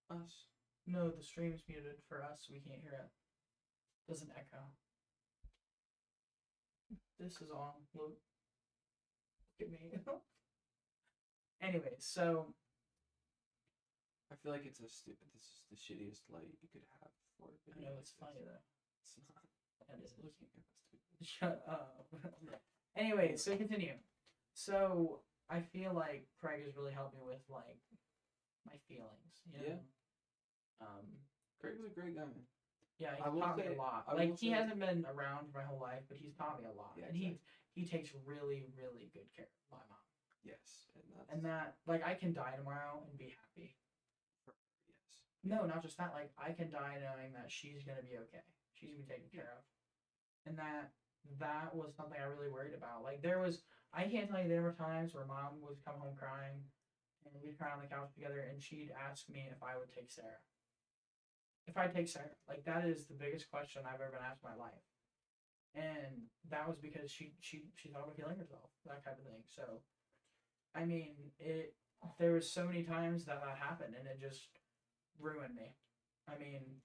us? No, the stream's muted for us, so we can't hear it. Doesn't echo. This is on. Look at me. Anyways, so I feel like it's this is the shittiest light you could have for a I video. know it's funny though. It's not. That is. Looking at this. Shut up. Anyway, so continue. So I feel like Craig has really helped me with like my feelings. You know? Yeah. Craig's a great guy, man. Yeah, he's taught me a lot. Like he hasn't been around my whole life, but he's taught me a lot. Yeah, and he takes really, really good care of my mom. Yes, and that like I can die tomorrow and be happy. Yes. No, not just that. Like I can die knowing that she's gonna be okay. She's gonna be taken care of, and that was something I really worried about. Like I can't tell you, there were times where Mom would come home crying, and we'd cry on the couch together, and she'd ask me if I would take Sarah. If I take Sarah, like that is the biggest question I've ever been asked in my life, and that was because she thought about killing herself, that type of thing. So, I mean, there was so many times that happened, and it just ruined me. I mean,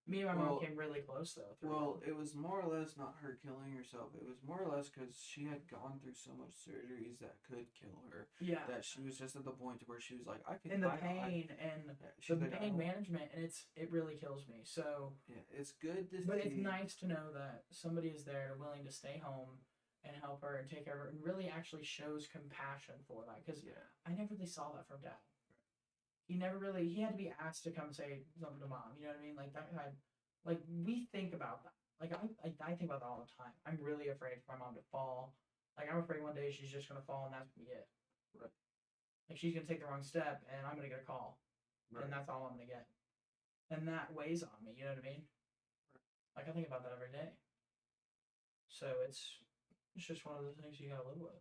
me and my mom came really close though. Well, it was more or less not her killing herself. It was more or less because she had gone through so much surgeries that could kill her. Yeah. That she was just at the point where she was like, I can. And the pain management, and it really kills me. So. Yeah, it's good to. But it's nice to know that somebody is there, willing to stay home and help her and take care of her, and really actually shows compassion for that. Because I never really saw that from Dad. He had to be asked to come say something to Mom. You know what I mean? Like that kind. Like we think about that. Like I think about that all the time. I'm really afraid for my mom to fall. Like, I'm afraid one day she's just gonna fall and that's gonna be it. Right. Like, she's gonna take the wrong step and I'm gonna get a call, Right. and that's all I'm gonna get, and that weighs on me. You know what I mean? Right. Like, I think about that every day. So it's just one of those things you gotta live with.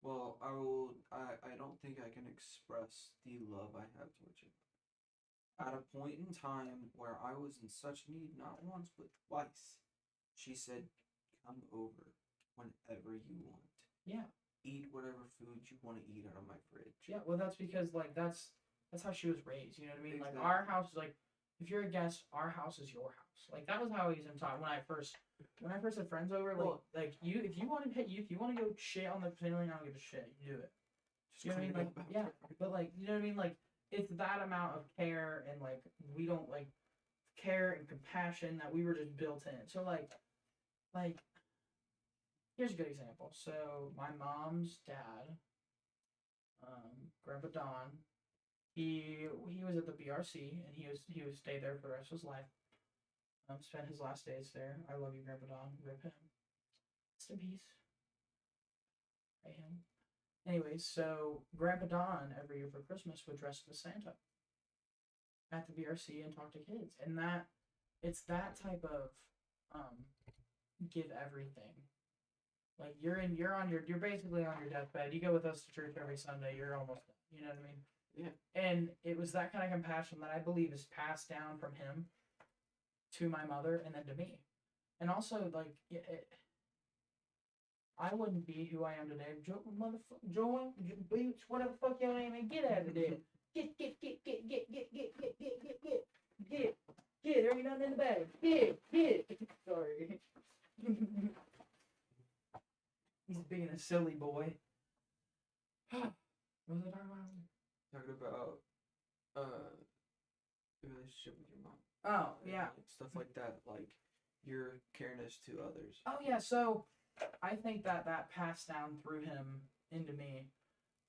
Well, I don't think I can express the love I have towards you. At a point in time where I was in such need, not once but twice, she said, "Come over whenever you want. Yeah. Eat whatever food you want to eat out of my fridge." Yeah, well, that's because like that's how she was raised. You know what I mean? Exactly. Like, our house is like, if you're a guest, our house is your house. Like, that was how I was taught when I first had friends over. Like, Well- if you want to go shit on the ceiling, I don't give a shit. You do it. Just You know what I mean? clean Like, it up yeah, after. but like, you know what I mean? Like, it's that amount of care and like we don't like care and compassion that we were just built in. So like here's a good example. So my mom's dad, Grandpa Don, he was at the BRC and he was stay there for the rest of his life. Spent his last days there. I love you, Grandpa Don. Rip him. Rest in peace. Pray him. Anyways, so Grandpa Don every year for Christmas would dress as Santa at the BRC and talk to kids, and it's that type of give everything. Like, you're basically on your deathbed. You go with us to church every Sunday. You're almost done. You know what I mean? Yeah. And it was that kind of compassion that I believe is passed down from him to my mother and then to me, and also like I wouldn't be who I am today. Joel, Beach, whatever the fuck your name is, get out of there. Get. There ain't nothing in the bag. Get. Sorry. He's being a silly boy. What was I talking about? Talking about the relationship with your mom. Oh, And, yeah. like, stuff like that, like your careness to others. Oh, yeah, so I think that passed down through him into me.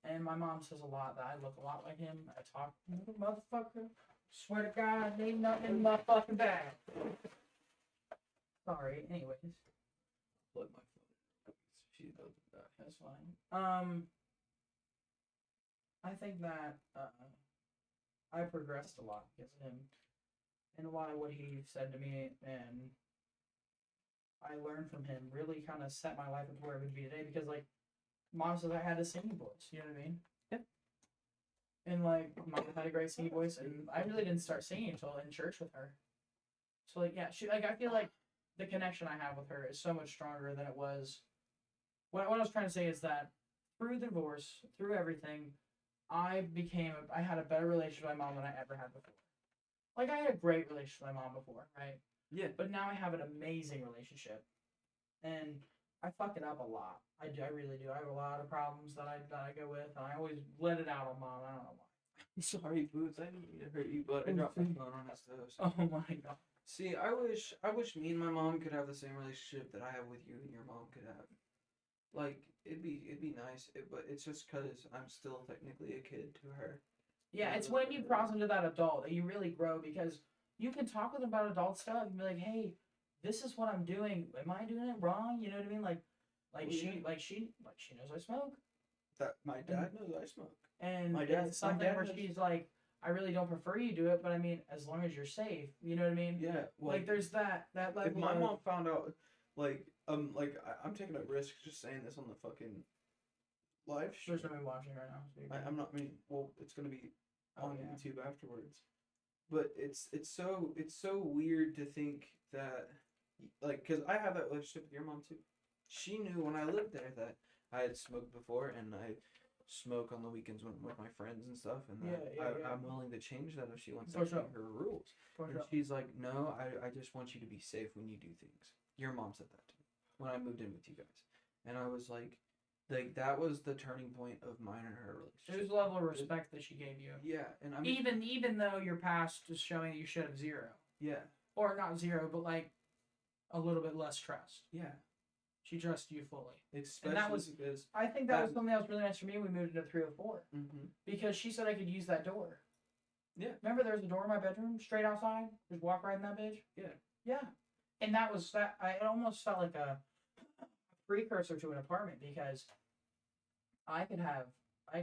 And my mom says a lot that I look a lot like him. I talk, motherfucker. Swear to God, ain't nothing in my fucking bag. Sorry, anyways. Plug my phone. She does that. That's fine. I think that I progressed a lot because of him. And a lot of what he said to me and I learned from him really kind of set my life up to where it would be today because, like, Mom says I had a singing voice, you know what I mean? Yep. And, like, Mom had a great singing voice, and I really didn't start singing until in church with her. So, like, yeah, I feel like the connection I have with her is so much stronger than it was. What I was trying to say is that through the divorce, through everything, I had a better relationship with my mom than I ever had before. Like, I had a great relationship with my mom before, right? Yeah. But now I have an amazing relationship. And I fuck it up a lot. I really do. I have a lot of problems that I go with, and I always let it out on Mom. I don't know why. I'm sorry, Boots. I didn't mean to hurt you, but I dropped my phone on his toast. Oh my God. See, I wish me and my mom could have the same relationship that I have with you and your mom could have. Like, it'd be nice, but it's just because I'm still technically a kid to her. Yeah, it's when you cross into that adult that you really grow, because you can talk with them about adult stuff and be like, hey, this is what I'm doing. Am I doing it wrong? You know what I mean? She knows I smoke. That my dad knows I smoke. And My dad- it's something my dad where knows- she's like, I really don't prefer you do it, but I mean, as long as you're safe, you know what I mean? Yeah. Well, Like, there's that level if my of, mom found out, I'm taking a risk just saying this on the fucking live stream. there's nobody watching right now. So you're good. I'm not. I mean, well, it's gonna be Oh, on yeah. YouTube afterwards. But it's so weird to think that, like, cause I have that relationship with your mom too. She knew when I lived there that I had smoked before, and I smoke on the weekends with my friends and stuff, and that Yeah. I'm willing to change that if she wants For to sure. change her rules. For And sure. she's like, no, I just want you to be safe when you do things. Your mom said that to me when I moved in with you guys, and I was like that was the turning point of mine and her relationship. There's a level of respect that she gave you. Yeah, and I mean, Even though your past is showing that you should have zero. yeah, Or not zero, but like a little bit less trust. yeah, She trusts you fully. especially that was- because. I think that was something that was really nice for me when we moved into 304. Mm-hmm. Because she said I could use that door. Yeah. Remember there was a door in my bedroom straight outside? Just walk right in that bitch? Yeah. Yeah. And that was that. It almost felt like a precursor to an apartment because I could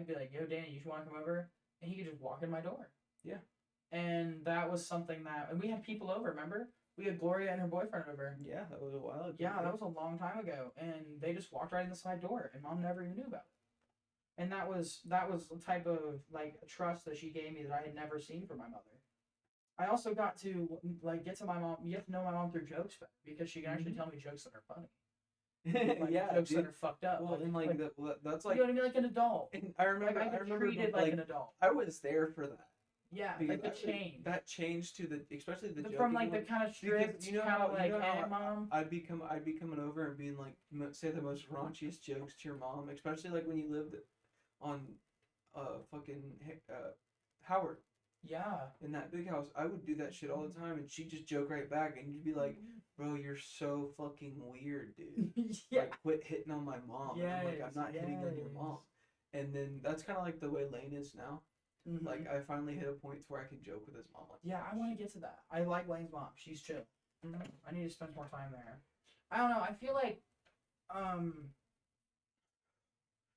be like, yo, Danny, you want to come over? And he could just walk in my door. Yeah. And that was something and we had people over, remember? We had Gloria and her boyfriend over. Yeah, that was a while ago. Yeah, that was a long time ago. And they just walked right in the side door and Mom never even knew about it. And that was the type of like trust that she gave me that I had never seen from my mother. I also got to like get to my mom. You have to know my mom through jokes better because she can actually tell me jokes that are funny. Like, yeah, jokes dude. that are fucked up. Well, and that's like you know what I mean, like an adult. And I remember, Like, I get treated like an adult. I was there for that. Yeah, Because like the change. That change to especially the from like joking the kind of strict, you know kind how, of like, how Mom. I'd be coming over and being like, say the most raunchiest jokes to your mom, especially like when you lived on, fucking Howard. Yeah. In that big house, I would do that shit all the time, and she'd just joke right back, and you'd be like, "Bro, you're so fucking weird, dude. Yeah. Like, quit hitting on my mom." And I'm like, "I'm not hitting on your mom." And then that's kind of like the way Lane is now. Mhm. Like, I finally hit a point where I can joke with his mom. Like, Yeah, I want to get to that. I like Lane's mom. She's chill. I need to spend more time there. I don't know. I feel like, I'm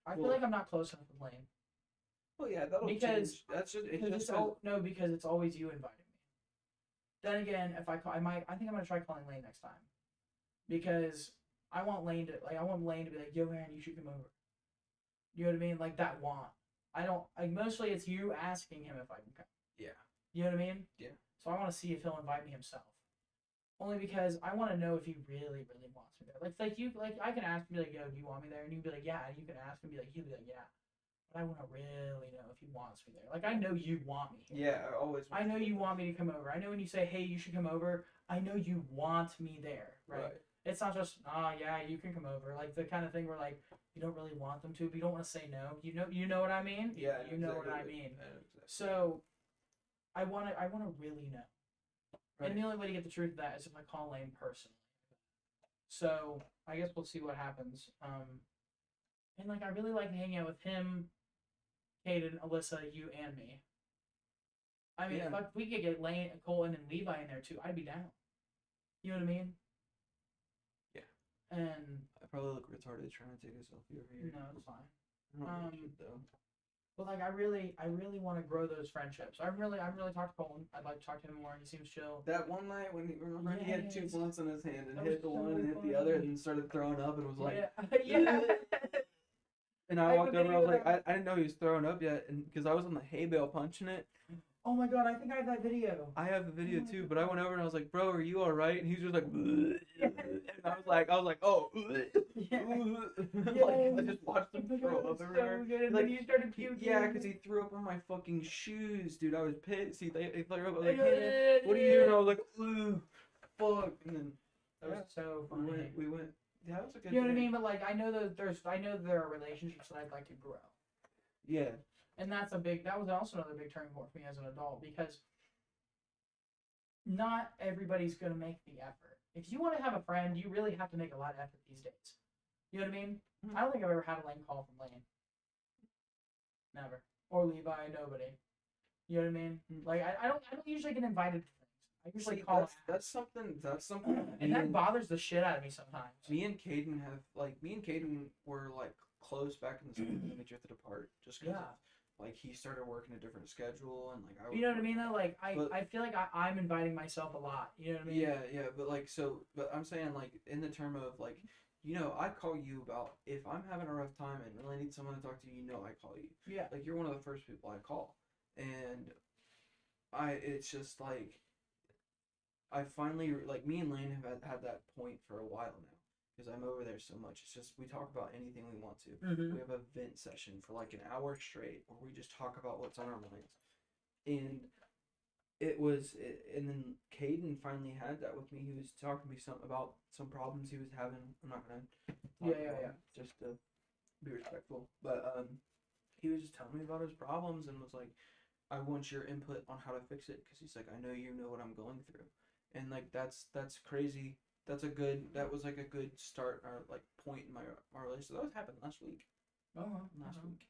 not close enough with Lane. Well, yeah, that'll Because- change. That's just Because it's always you inviting me. Then again, if I call, I think I'm gonna try calling Lane next time, because I want Lane to be like, yo, Aaron, you should come over. You know what I mean? Like that want. I don't like mostly it's you asking him if I can come. Yeah. You know what I mean? Yeah. So I want to see if he'll invite me himself. Only because I want to know if he really, really wants me there. Like I can ask him, be like, yo, do you want me there? And you'd be like, yeah. And you can ask him, be like, he'll be like, yeah. But I want to really know if he wants me there. Like I know you want me here. Yeah, I always. I know you want me to come over. I know when you say, hey, you should come over. I know you want me there, right? It's not just, yeah, you can come over. Like the kind of thing where like you don't really want them to, but you don't want to say no. You know what I mean? Yeah, you know what I mean. So I want to really know. Right. And the only way to get the truth of that is if I call Lane personally. So I guess we'll see what happens. And like I really like hanging out with him, Caden, Alyssa, you, and me. I mean, if we could get Lane, Colton, and Levi in there too, I'd be down. You know what I mean? Yeah. And I probably look retarded trying to take a selfie over here. No, it's fine. I don't really should, though. But like I really want to grow those friendships. I really talked to Colton. I'd like to talk to him more. He seems chill. That one night when he had 2 blunts in his hand and hit the one and hit the other and started throwing up and was like, yeah. And I walked over. I was like, I didn't know he was throwing up yet, and because I was on the hay bale punching it. Oh my god, I think I have that video. I have the video too, but I went over and I was like, "Bro, are you all right?" And he was just like, and I was like, "Oh." Yeah. Like, I just watched him throw up everywhere. So good. And then you started puking. Yeah, because he threw up on my fuking shoes, dude. I was pissed. He threw up. I was like, "Hey, what are you doing?" I was like, "Ooh, fuck." And then that was so funny. We went. Yeah, that was a good. You know what I mean? But like, I know there are relationships that I'd like to grow. Yeah. And that was also another big turning point for me as an adult, because not everybody's going to make the effort. If you want to have a friend, you really have to make a lot of effort these days. You know what I mean? Mm-hmm. I don't think I've ever had a Lane call from Lane. Never. Or Levi, nobody. You know what I mean? Mm-hmm. Like, I don't usually get invited to things. I usually call. That's something. And that bothers the shit out of me sometimes. Me and Caden were like close back in the summer, and we drifted apart just because. Yeah. Like he started working a different schedule, and like you know what I mean though. Like I feel like I'm inviting myself a lot. You know what I mean? Yeah. But I'm saying like in the term of like, I call you about if I'm having a rough time and really need someone to talk to. I call you. Yeah. Like you're one of the first people I call, and it's just like I finally like me and Lane have had that point for a while now. Because I'm over there so much. It's just we talk about anything we want to. Mm-hmm. We have a vent session for like an hour straight where we just talk about what's on our minds. And and then Caden finally had that with me. He was talking to me about some problems he was having. I'm not gonna talk about them, just to be respectful. But he was just telling me about his problems and was like, I want your input on how to fix it, because he's like, I know you know what I'm going through. And like that's crazy. That was like a good start or like point in my relationship. That was happened last week. Last week.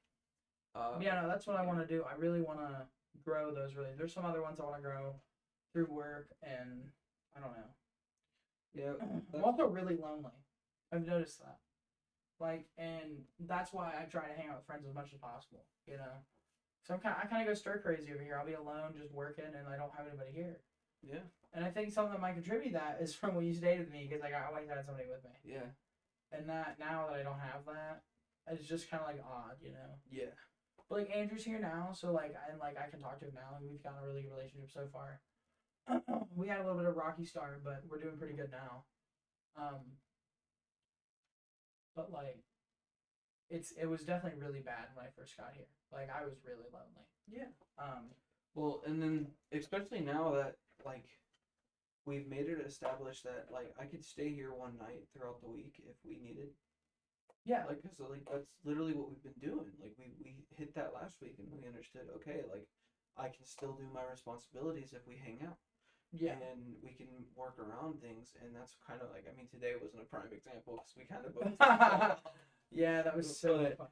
That's what I want to do. I really want to grow those relationships. There's some other ones I want to grow through work, and I don't know. Yeah. I'm also really lonely. I've noticed that. Like, and that's why I try to hang out with friends as much as possible, you know. So I kind of go stir crazy over here. I'll be alone, just working, and I don't have anybody here. Yeah. And I think something that might contribute that is from when you stayed with me, because like I always had somebody with me. Yeah. And that now that I don't have that, it's just kind of like odd, you know. Yeah. But like Andrew's here now, so like I can talk to him now, and we've got a really good relationship so far. We had a little bit of rocky start, but we're doing pretty good now. But like it was definitely really bad when I first got here. Like I was really lonely. Yeah. Um, Well, and then especially now that like we've made it established that like I could stay here one night throughout the week if we needed. yeah, Like, cause like that's literally what we've been doing. Like we hit that last week and we understood. Okay, like I can still do my responsibilities if we hang out. yeah. And we can work around things, and that's kind of like, I mean, today wasn't a prime example because we kind of both. Yeah, that was so But, funny.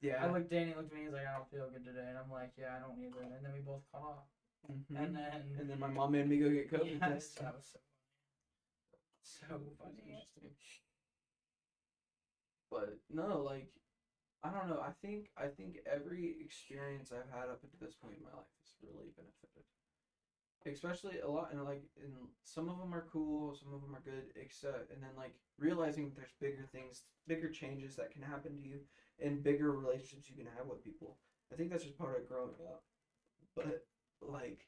yeah. Danny looked at me, he's like, I don't feel good today, and I'm like, yeah, I don't either. And then we both caught off. Mm-hmm. And then my mom made me go get COVID yes, test. that was so funny. Interesting. But no, like I don't know. I think every experience I've had up until this point in my life has really benefited. Especially a lot, and like, and some of them are cool, some of them are good. Except, and then like realizing that there's bigger things, bigger changes that can happen to you, and bigger relationships you can have with people. I think that's just part of growing up. But like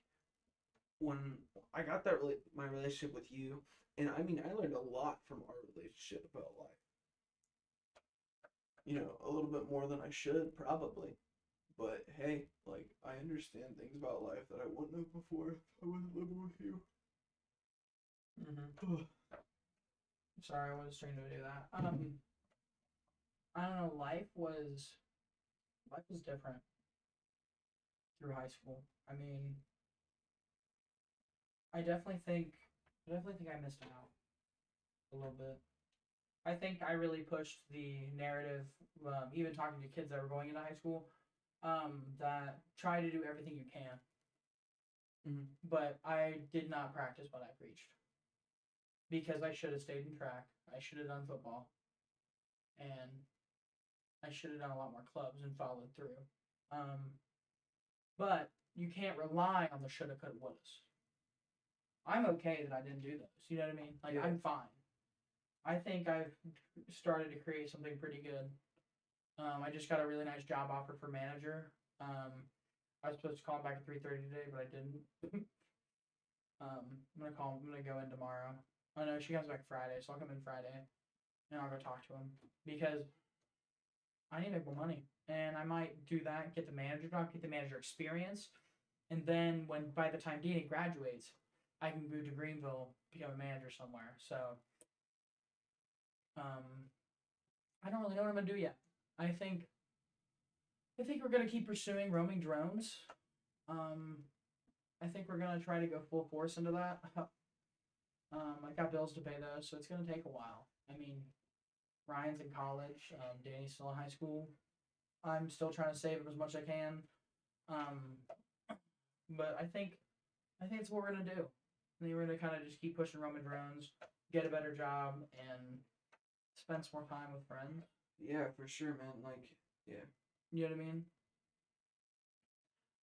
when I got my relationship with you, and I mean I learned a lot from our relationship about life. You know, a little bit more than I should probably. But hey, like I understand things about life that I wouldn't have before if I wasn't living with you. Mm-hmm. Sorry, I wasn't trying to do that. I don't know. Life was different through high school. I mean, I definitely think I missed out a little bit. I think I really pushed the narrative, even talking to kids that were going into high school, that try to do everything you can. Mm-hmm. But I did not practice what I preached because I should have stayed in track. I should have done football, and I should have done a lot more clubs and followed through. But you can't rely on the shoulda, coulda, wouldas. I'm okay that I didn't do those. You know what I mean? Like, Yeah. I'm fine. I think I've started to create something pretty good. I just got a really nice job offer for manager. I was supposed to call him back at 3:30 today, but I didn't. I'm gonna call him. I'm gonna go in tomorrow. Oh no, she comes back Friday, so I'll come in Friday, and I'll go talk to him because I need to make more money, and I might do that, get the manager job, get the manager experience, and then by the time Dina graduates, I can move to Greenville, become a manager somewhere. So, I don't really know what I'm gonna do yet. I think we're gonna keep pursuing roaming drones. I think we're gonna try to go full force into that. I got bills to pay though, so it's gonna take a while. I mean, Ryan's in college. Danny's still in high school. I'm still trying to save up as much as I can. But I think it's what we're gonna do. I think we're gonna kind of just keep pushing Roman drones, get a better job, and spend some more time with friends. Yeah, for sure, man. Like, yeah. You know what I mean?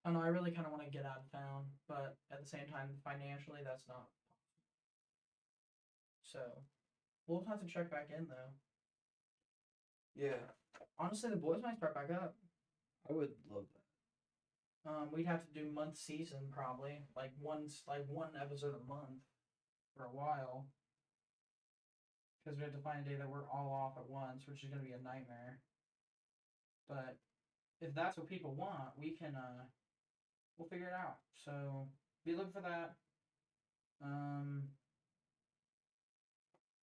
I don't know. I really kind of want to get out of town, but at the same time, financially, that's not possible. So we'll have to check back in though. Yeah. Honestly, the boys might start back up. I would love that. We'd have to do month season probably, like one episode a month for a while, because we have to find a day that we're all off at once, which is gonna be a nightmare. But if that's what people want, we can we'll figure it out. So be looking for that.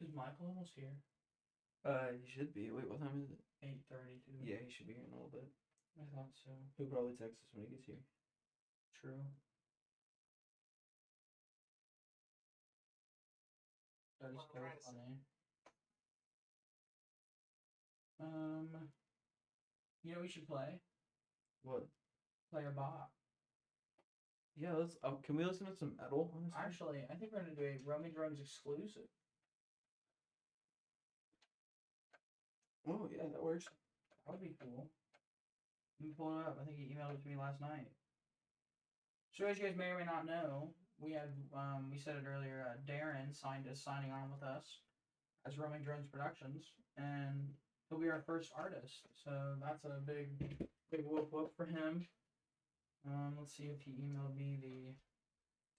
Is Michael almost here? He should be. Wait, what time is it? 8:32. Yeah, he should be here in a little bit. I thought so. He'll probably text us when he gets here. True. That is so funny. You know we should play? What? Play a bot. Yeah, let's. Can we listen to some metal? Honestly? Actually, I think we're gonna do a Roaming Drones exclusive. Oh yeah, that works. That would be cool. Let me pull it up. I think he emailed it to me last night. So as you guys may or may not know, we said it earlier. Darren is signing on with us as Roaming Drones Productions, and he'll be our first artist. So that's a big whoop whoop for him. Let's see if he emailed me the.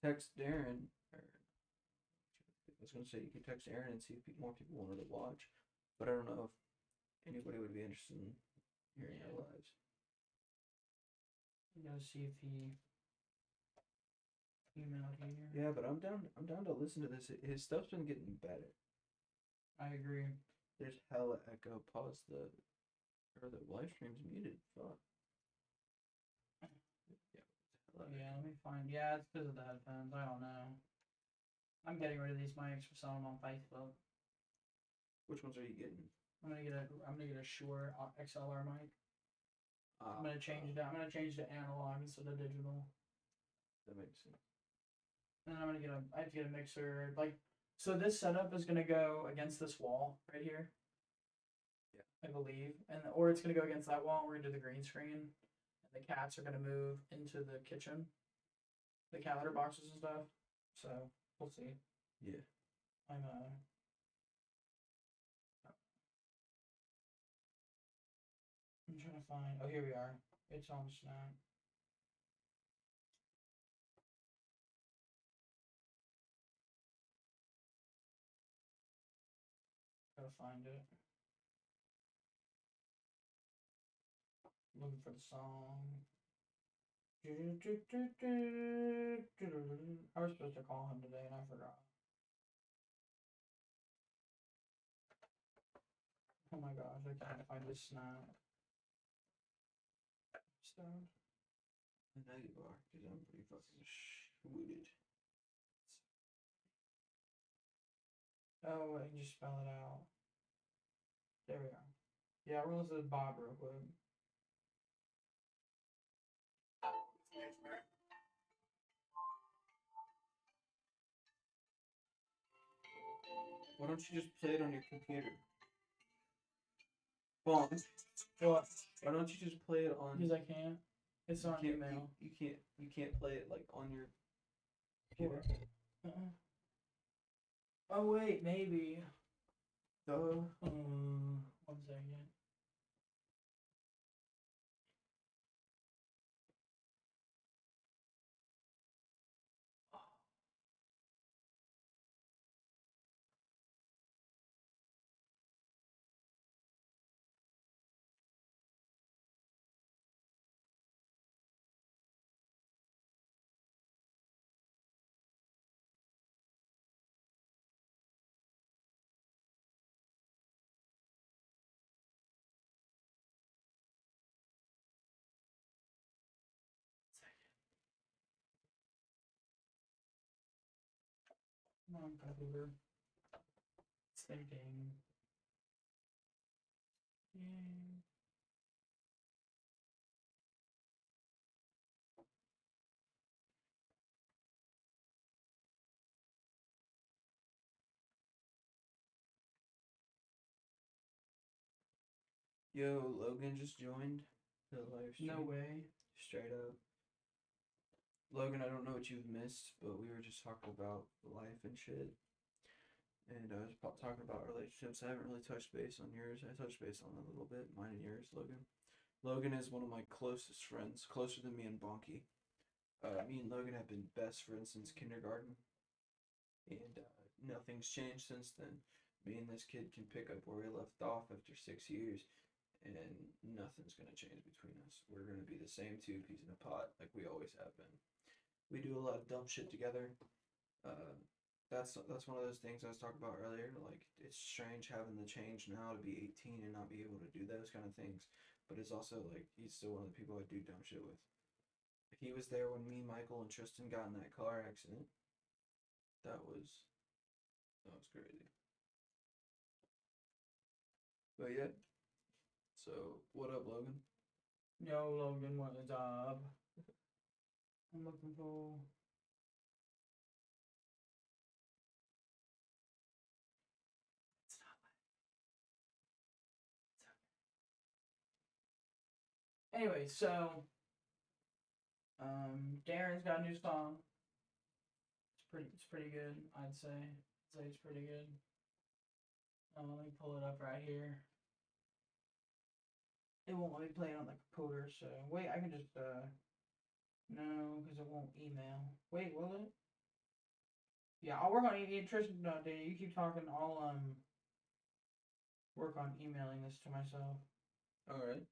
Text Darren. Or, I was gonna say you could text Aaron and see if more people wanted to watch, but I don't know if anybody would be interested in hearing our lives. I'm gonna see if he emailed here. Yeah, but I'm down to listen to this. His stuff's been getting better. I agree. There's hella echo. Pause the live stream's muted. Fuck. Yeah, let me find. Yeah, it's because of the headphones. I don't know. I'm getting rid of these mics for selling them on Facebook. Which ones are you getting? I'm gonna get a Shure XLR mic. I'm gonna change it. I'm gonna change to analog instead of digital. That makes sense. And then I have to get a mixer. So this setup is gonna go against this wall right here. Yeah. I believe, or it's gonna go against that wall. We're gonna do the green screen, and the cats are gonna move into the kitchen, the cat litter boxes and stuff. So we'll see. Yeah. I'm trying to find. Oh, here we are. It's on Snap. Gotta find it. Looking for the song. I was supposed to call him today and I forgot. Oh my gosh, I can't find this Snap. So. I know you are, because I'm pretty fucking shooted. Oh, I can just spell it out. There we are. Yeah, we're gonna listen to Bob real quick. Why don't you just play it on your computer? Bon, What? why don't you just play it on? Because I can't. It's on email. You can't play it like on your computer. Oh wait, maybe. Duh. 1 second. Come on, computer. It's thinking. Yay. Yo, Logan just joined the live stream. No way. Straight up. Logan, I don't know what you've missed, but we were just talking about life and shit. And I was talking about relationships. I haven't really touched base on yours. I touched base on a little bit, mine and yours, Logan. Logan is one of my closest friends, closer than me and Bonky. Me and Logan have been best friends since kindergarten. And nothing's changed since then. Me and this kid can pick up where we left off after 6 years, and nothing's gonna change between us. We're gonna be the same two peas in a pot like we always have been. We do a lot of dumb shit together. That's one of those things I was talking about earlier. Like, it's strange having the change now to be 18 and not be able to do those kind of things. But it's also like he's still one of the people I do dumb shit with. He was there when me, Michael, and Tristan got in that car accident. That was crazy. But yeah. So what up, Logan? Yo, Logan, what is up? I'm looking for. It's not Anyway, so Darren's got a new song. It's pretty good, I'd say. I'd say it's pretty good. Let me pull it up right here. It won't let me play it on the computer, so wait, I can just no, because it won't email. Wait, will it? Yeah, I'll work on it. Tristan, no, Danny, you keep talking. I'll work on emailing this to myself. All right.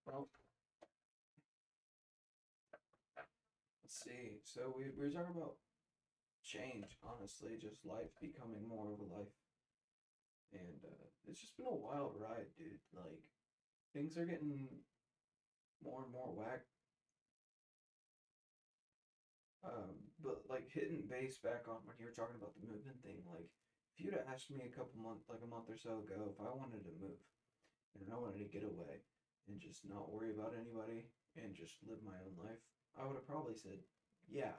Well, let's see. So we were talking about change, honestly, just life becoming more of a life. And it's just been a wild ride, dude. Like, things are getting more and more whack. But like hitting base back on when you were talking about the moving thing, like if you'd have asked me a month or so ago, if I wanted to move and I wanted to get away and just not worry about anybody and just live my own life, I would have probably said, yeah.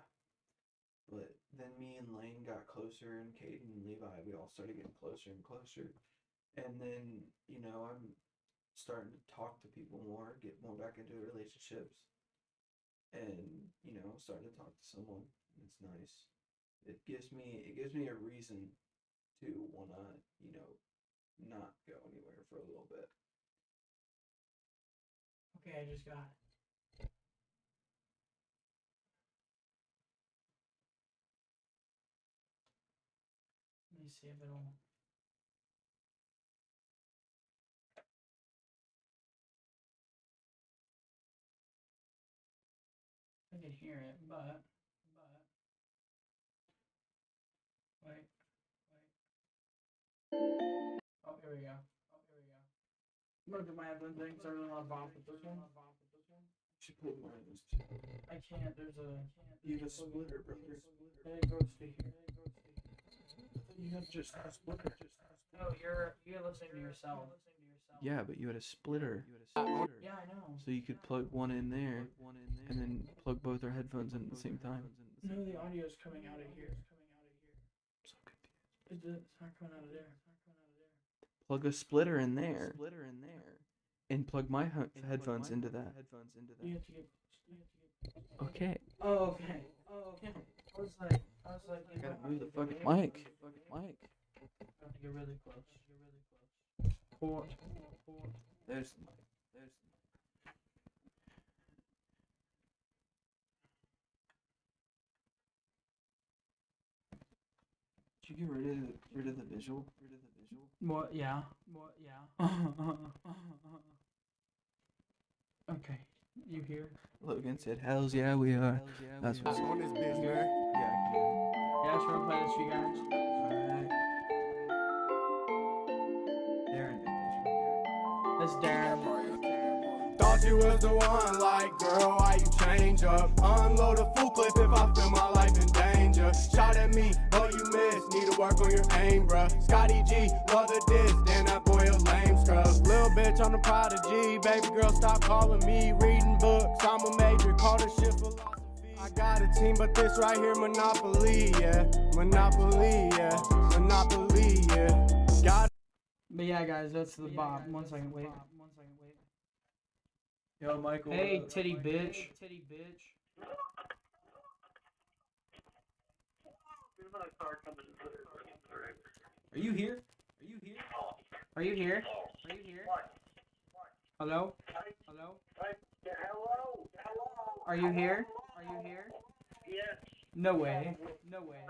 But then me and Lane got closer, and Caden and Levi, we all started getting closer and closer. And then, I'm starting to talk to people more, get more back into relationships, and starting to talk to someone. It's nice. It gives me a reason to wanna not go anywhere for a little bit. Okay, I just got it. Let me see if it'll. I can hear it, but wait. Oh, here we go. I'm gonna put my headphones in because I really want to bop with this one. You should put mine in. I can't. There's a. You have a splitter, brother. It goes to here. You have just a splitter. No, you're listening to yourself. Yeah, but you had a splitter. Yeah, I know. So you could plug one in there, and then plug both our headphones in at the same time. No, the audio is coming out of here. So confused. It's not coming out of there. Plug a splitter in there. And plug my headphones into that. You have to get. Okay. Oh, okay. I was like, I gotta move the fucking mic. I have to get really close. There's the mic. Did you get rid of the visual? What? Yeah. Okay. You hear? Logan said, "Hells yeah, we are." That's what's on this bitch, man. Yeah, I can hear it. Yeah, so we'll play this for you guys. Alright. Darren did this. This Darren. Thought you was the one, like, girl, why you change up? Unload a full clip if I feel my life in danger. Shot at me, but you missed. Need to work on your aim, bruh. Scotty G, love the diss, then that boy a lame scrub. Lil' bitch, I'm the prodigy. Baby girl, stop calling me. Reading books, I'm a major. Call this shit philosophy. I got a team, but this right here, Monopoly, yeah. Monopoly, yeah. Monopoly, yeah. Got But yeah, guys, that's the bop. One second, wait. Yo, Michael. Hey, titty bitch. Are you here? Are you here? Hello? Are you here? Yes. No way.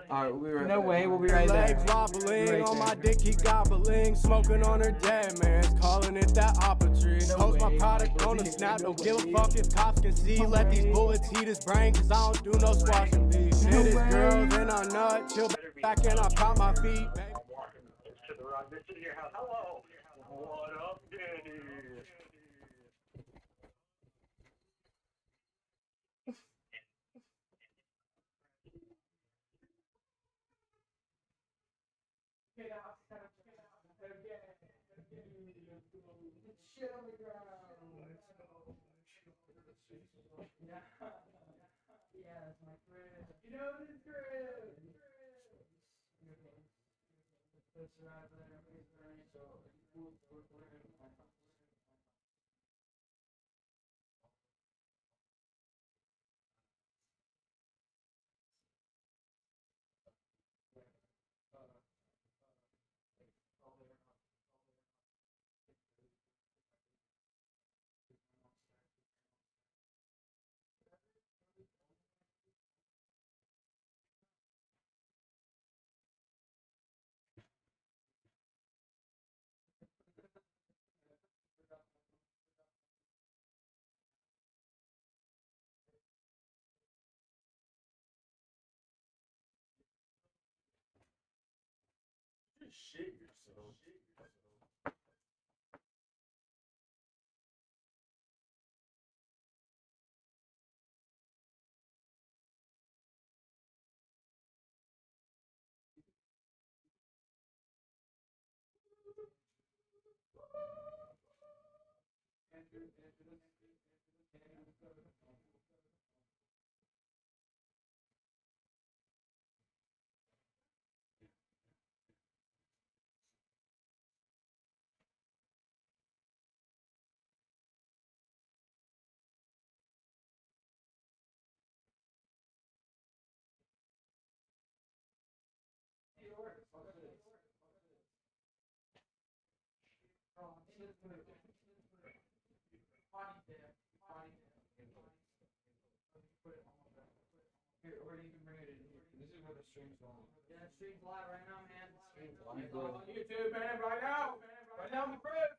Alright, we'll be right No back. way, we'll be right legs there. wobbling, Right on there. my dick he gobbling, smoking on her dead man's, calling it that opera tree. No Post my way, product Michael. on the snap, No don't give a way. fuck if cops can see. No Let these way. bullets hit his brain, cause I don't do no squashing beef. No Hit his way. girl, then I nut, chill back and I pop my feet. I'm walking to the right. This is your house. Hello. What up, Danny? Shit on the ground. Yeah, it's my crib. You know this crib. That's right there. So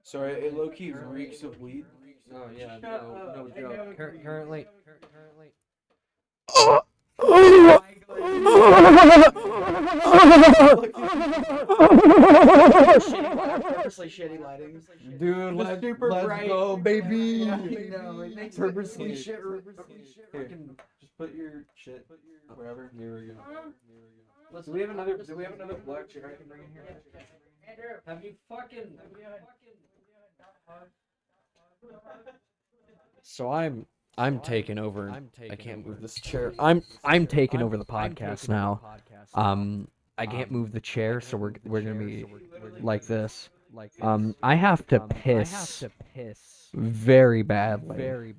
Sorry, it low key reeks of weed. Oh yeah, no joke. Currently. Purposely shitty lighting. Dude, Just super let's bright. go, baby. Yeah, I know, it makes it- Purposely shit. Here, just put your shit wherever. Here we go. Do we have another black chair I can bring in here? Andrew, Have you fucking? So I'm taking over. I can't move this chair. I'm taking over the podcast now. I can't move the chair, so we're gonna be like this. I have to piss very badly.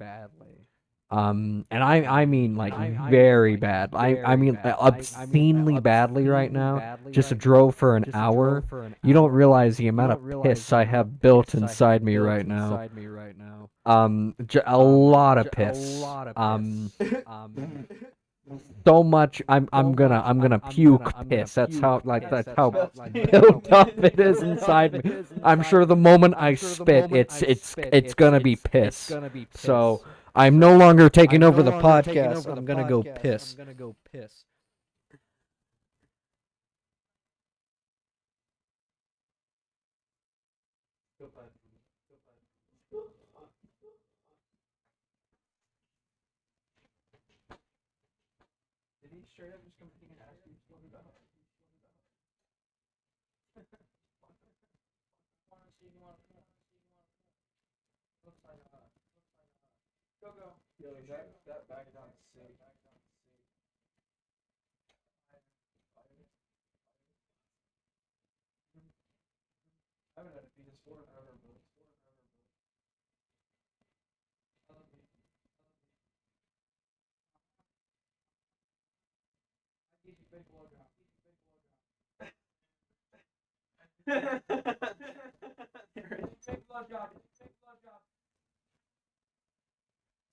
And I mean like very bad. I mean obscenely badly right now. Just drove for an hour. You don't realize the amount of piss I have built inside me right now. A lot of piss. So much. I'm gonna puke piss. That's how built up it is inside me. I'm sure the moment I spit, it's gonna be piss. So I'm no longer taking over the podcast. I'm gonna go piss. did he straight up just come and ask you what about? Go. Yo, that bag is on sick. I haven't had a PS4 in forever, bro.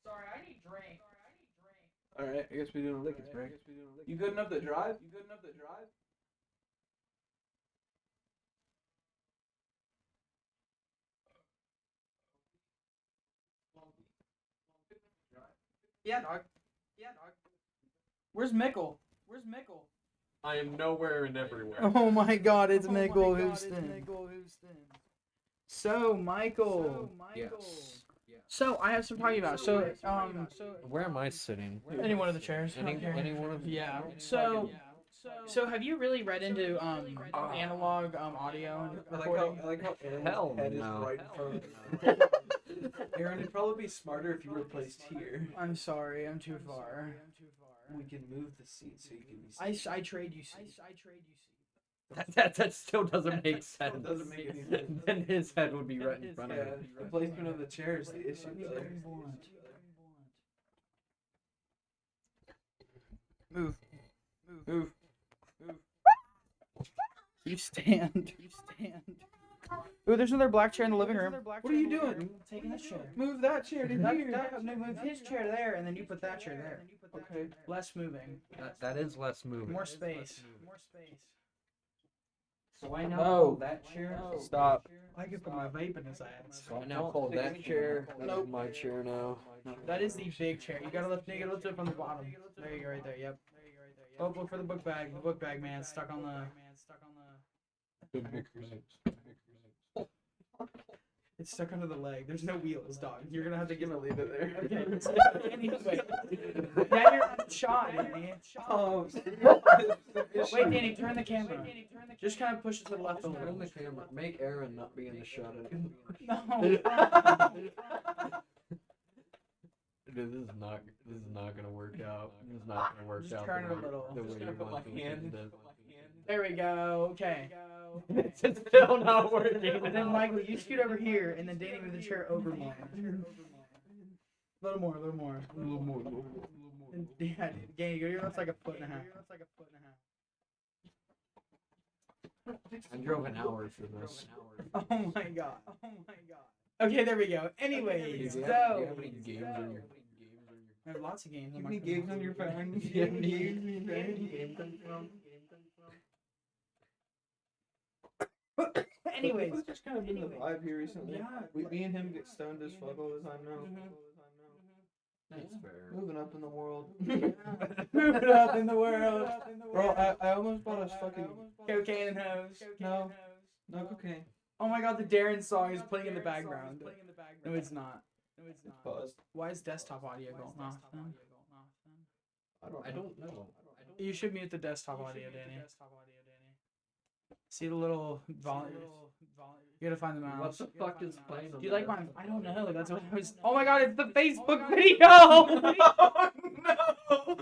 Sorry, I need drink. Alright, I guess we doing a lickets break. You good enough to drive? Yeah, dog. Where's Mickle? I am nowhere and everywhere. Oh my God, it's Mickle Houston. So Michael. Yes. So I have some talking about. So Where am I sitting? any one of the chairs. I don't care. Any one of the. Yeah. So have you really read into analog audio and recording? I like how Aaron's Hell head no. is right in front of Aaron, it'd probably be smarter if you were placed here. I'm sorry, I'm too far. We can move the seat so you can be I trade you seats. That still doesn't make sense. doesn't make any sense. Then his head would be right in front of Yeah, him. the placement of the chair is the issue. Move. You stand. Ooh, there's another black chair in the living room. What are you doing? Taking this chair. Move that chair to here. No, move his chair there, and then you put that chair there. Okay. Less moving. That is less moving. More space. So I now No. call that chair. Stop. I could put my vape in his ass. So I now call that chair. That's my chair now. That is the big chair. You gotta lift it from the bottom. There you go, right there. Yep. Oh, look for the book bag. The book bag, man, stuck on the. It's stuck under the leg. There's no wheels, dog. You're gonna have to give it. Leave it there. Okay. Anyway, now you're on the shot, Danny. Oh, Wait, Danny, turn the camera. Just kind of push it to the left a Turn the little. camera. Make Aaron not be in the shot anymore. No. Dude, this is not gonna work out. This is not gonna work Just out. turn the it a way- little. The Just way gonna you put want my me to hand- do this. There we go. Okay. It's still not working. And then Michael, you scoot over here, and then Danny move the chair over more. A little more, a little more. And, yeah, Danny, go here. That's like a foot and a half. I drove an hour for this. Oh my god. Okay, there we go. Anyways, Do you so have any games on your? I have lots of games. Give me games on your phone. Do you have any games on your phone? Anyways, It's just kind of been the vibe here recently. Yeah. Me and him get stoned as fuck all the time now. That's fair. Moving up in the world. moving up in the world. Bro, I almost bought us fucking Cocaine and hose. no cocaine. Oh my god, the Darren song is playing in the background. No, it's not. Paused. Why is desktop audio going off then? I don't know. You should mute the desktop audio, Danny. See the little volume. You gotta find the mouse. What the fuck is playing? Do you like my? I don't know. That's what I was. Oh my god! It's the Facebook video. Oh no!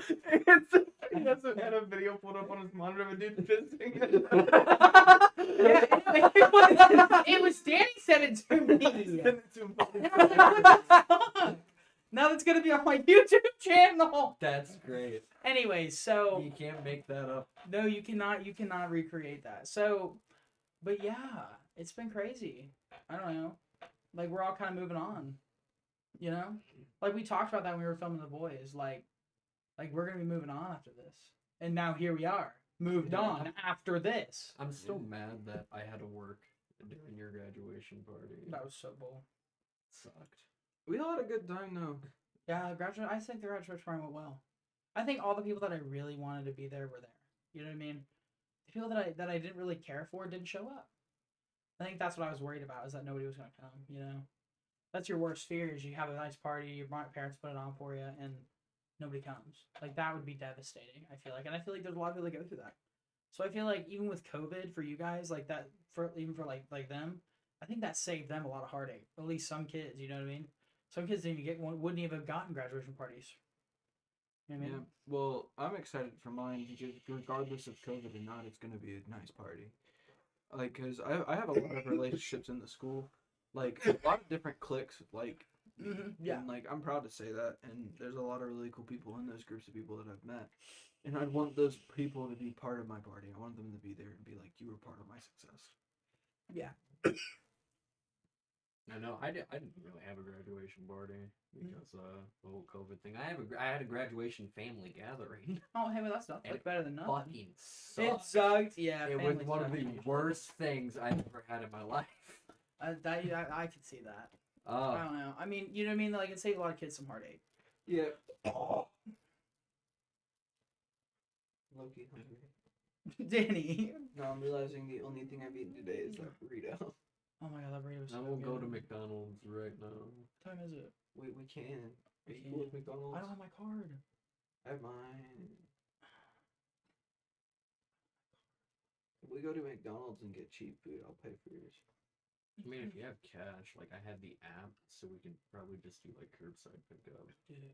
He had a video pulled up on his monitor of a dude pissing. It was Danny said it to me. Send it to him. Now that's gonna be on my YouTube channel. That's great. Anyways, so You can't make that up. no, you cannot recreate that. So, but yeah, it's been crazy. I don't know. Like we're all kind of moving on. You know, like we talked about that when we were filming The Boys. Like we're gonna be moving on after this, and now here we are, moved on after this. I'm still mad that I had to work during your graduation party. That was so bull. Sucked. We all had a good time though. Yeah, I think the graduation party went well. I think all the people that I really wanted to be there were there. You know what I mean? The people that I didn't really care for didn't show up. I think that's what I was worried about, is that nobody was gonna come. You know, that's your worst fear, is you have a nice party, your parents put it on for you, and nobody comes. Like that would be devastating. I feel like, and I feel like there's a lot of people that go through that. So I feel like even with COVID for you guys, like that, for even for like them, I think that saved them a lot of heartache. At least some kids, you know what I mean? Some kids didn't even get one, wouldn't even have gotten graduation parties. You know what I mean? Yeah. Well, I'm excited for mine because regardless of COVID or not, it's gonna be a nice party. Like, cause I have a lot of relationships in the school, like a lot of different cliques. Like, Yeah. and like I'm proud to say that. And there's a lot of really cool people in those groups of people that I've met. And I'd want those people to be part of my party. I want them to be there and be like, you were part of my success. Yeah. I know. I didn't really have a graduation party because the whole COVID thing. I had a graduation family gathering. Oh, hey, well, that's not And that's better than nothing. Fucking It sucked. sucked. Yeah. It was family one of stuff. the worst things I've ever had in my life. I could see that. I don't know. I mean, you know what I mean? Like, it saved a lot of kids some heartache. Yeah. Low-key hungry. Danny. No, I'm realizing the only thing I've eaten today is that burrito. Oh my god, that burrito was so I will good. go to McDonald's right now. What time is it? We can. We Are you can. cool with McDonald's? I don't have my card. I have mine. If we go to McDonald's and get cheap food, I'll pay for yours. I mean, if you have cash, like I had the app, so we could probably just do like curbside pickup. Dude.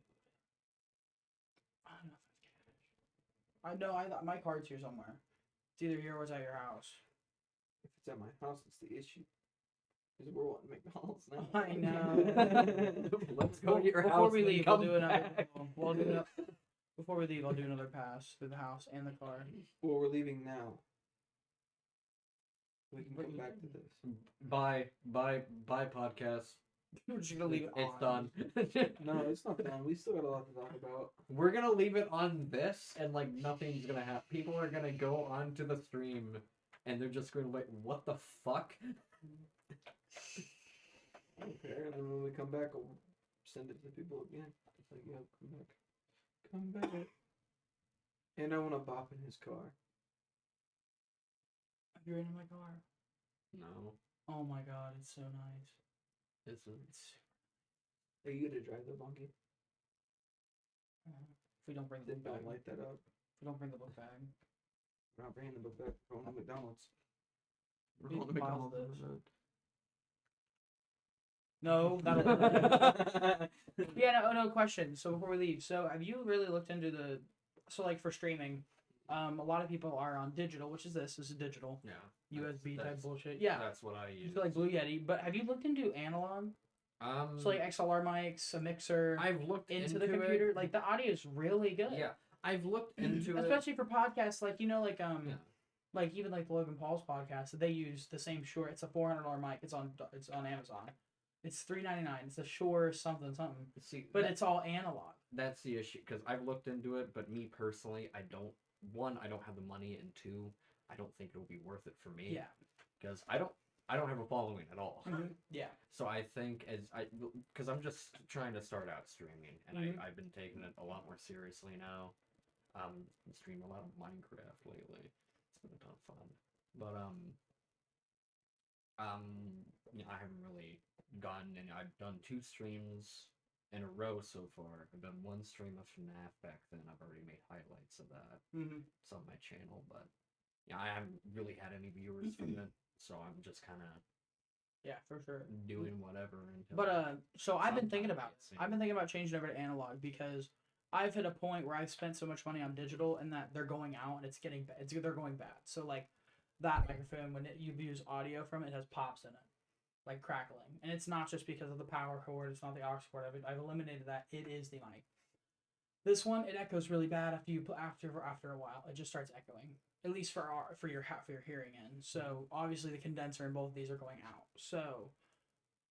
I don't know if I have cash. I know, my card's here somewhere. It's either here or it's at your house. If it's at my house, it's the issue. Because we're wanting McDonald's now. I know. Let's go to your Before house. we and leave, we'll come do another. back. We'll do another. Before we leave, I'll do another pass through the house and the car. Well, we're leaving now. We can come back to this. Bye podcast. We're just gonna leave it It's on. done. No, it's not done. We still got a lot to talk about. We're gonna leave it on this, and like nothing's gonna happen. People are gonna go onto the stream, and they're just gonna wait. What the fuck? Okay, and then when we come back, I'll send it to people again. It's like, yo, come back. And I want to bop in his car. you ridden in my car? No. Oh my god, it's so nice. It's Are you gonna drive the monkey? If we don't bring the book bag. light that up. If we don't bring the book bag. We're not bringing the book back. We're going to McDonald's. We're Dude, going to pause McDonald's. this. No, that'll Yeah, no question. So before we leave, so have you really looked into so like for streaming, a lot of people are on digital, which is this is digital. Yeah. USB type bullshit. Yeah. That's what I use. You feel like Blue Yeti, but have you looked into analog? So like XLR mics, a mixer I've looked into the computer. it. Like the audio is really good. Yeah, I've looked into it. Especially for podcasts, like like even like the Logan Paul's podcast, they use the same Shure. It's a $400 mic. It's on Amazon. It's $399. It's a Shure something. See, but it's all analog. That's the issue because I've looked into it, but me personally, I don't have the money, and 2, I don't think it'll be worth it for me. Yeah. Because I don't have a following at all. Mm-hmm. Yeah. So I think because I'm just trying to start out streaming, and I've been taking it a lot more seriously now. I'm streaming a lot of Minecraft lately. It's been a ton of fun, but I haven't really gotten any. I've done 2 streams in a row so far. I've done 1 stream of FNAF back then. I've already made highlights of that. It's on my channel, but yeah, I haven't really had any viewers from it, so I'm just kind of for sure doing whatever. But so I've been thinking about changing over to analog because I've hit a point where I've spent so much money on digital and that they're going out and they're going bad. So like that microphone, when you use audio from it, it has pops in it, like crackling, and it's not just because of the power cord. It's not the aux cord. I've eliminated that. It is the mic. This one, it echoes really bad after a while. It just starts echoing. At least for your hearing in. So obviously the condenser in both of these are going out. So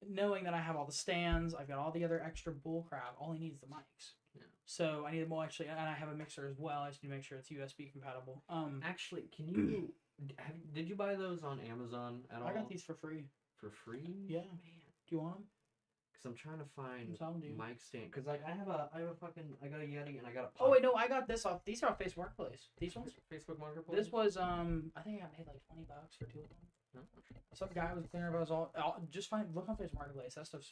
knowing that I have all the stands, I've got all the other extra bull crap. All I need is the mics. Yeah. So I need them all actually, and I have a mixer as well. I just need to make sure it's USB compatible. Actually, can you did you buy those on Amazon at all? I got these for free. For free? Yeah. Man. Do you want them? Because I'm trying to find I'm you. mic stand. Because like I got a Yeti and I got a. Oh wait, no, I got this off. These are off Facebook Marketplace. These ones. Facebook Marketplace. This was I think I got paid like $20 for 2 of them. No. Some guy was clearing about all. Just look on Facebook Marketplace. That stuff's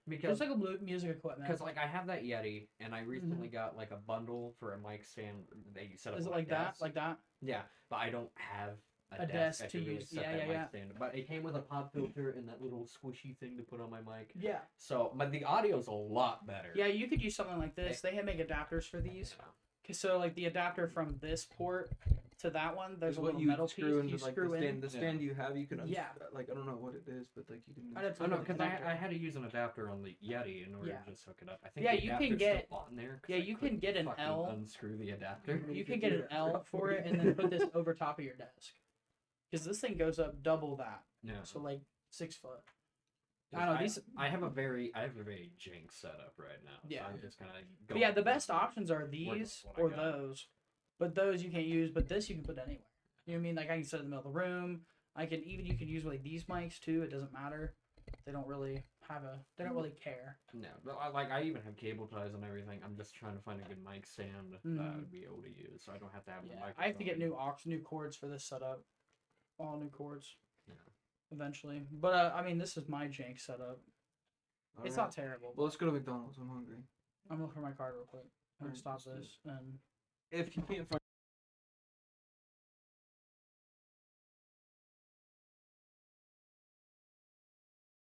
because it's like a music equipment. Because like I have that Yeti and I recently got like a bundle for a mic stand that you set up. Is it like that? Like that? Yeah, but I don't have a desk to really use. set that mic stand. But it came with a pop filter and that little squishy thing to put on my mic. Yeah. So, but the audio's a lot better. Yeah, you could use something like this. They make adapters for these. Yeah. So like the adapter from this port to that one, there's a little you metal screw piece into, you screw in. The stand you have, you can Yeah. like I don't know what it is, but like you can. I'd have to Oh look no, at the because connector. I had to use an adapter on the Yeti in order to just hook it up. I think Yeah, the you can adapter's get- still on there. 'Cause yeah, I you can couldn't get an fucking L. Unscrew the adapter. You can get an L for it and then put this over top of your desk. Because this thing goes up double that. Yeah. So like 6 foot. I I don't know, these- I have a very jank setup right now. Yeah. So I'm just kind of. But yeah, the best options are these what I or got. those. But those you can't use, but this you can put anywhere. You know what I mean? Like I can sit in the middle of the room. You can use like these mics too. It doesn't matter. They don't really care. No, but I even have cable ties and everything. I'm just trying to find a good mic stand that I would be able to use, so I don't have to have the Yeah, microphone. I have to get new cords for this setup. All new cords. Yeah. Eventually, but I mean, this is my jank setup. It's not terrible. Well, let's go to McDonald's. I'm hungry. I'm looking for my card real quick. I'm gonna Alright, stop let's do this and. If you can't find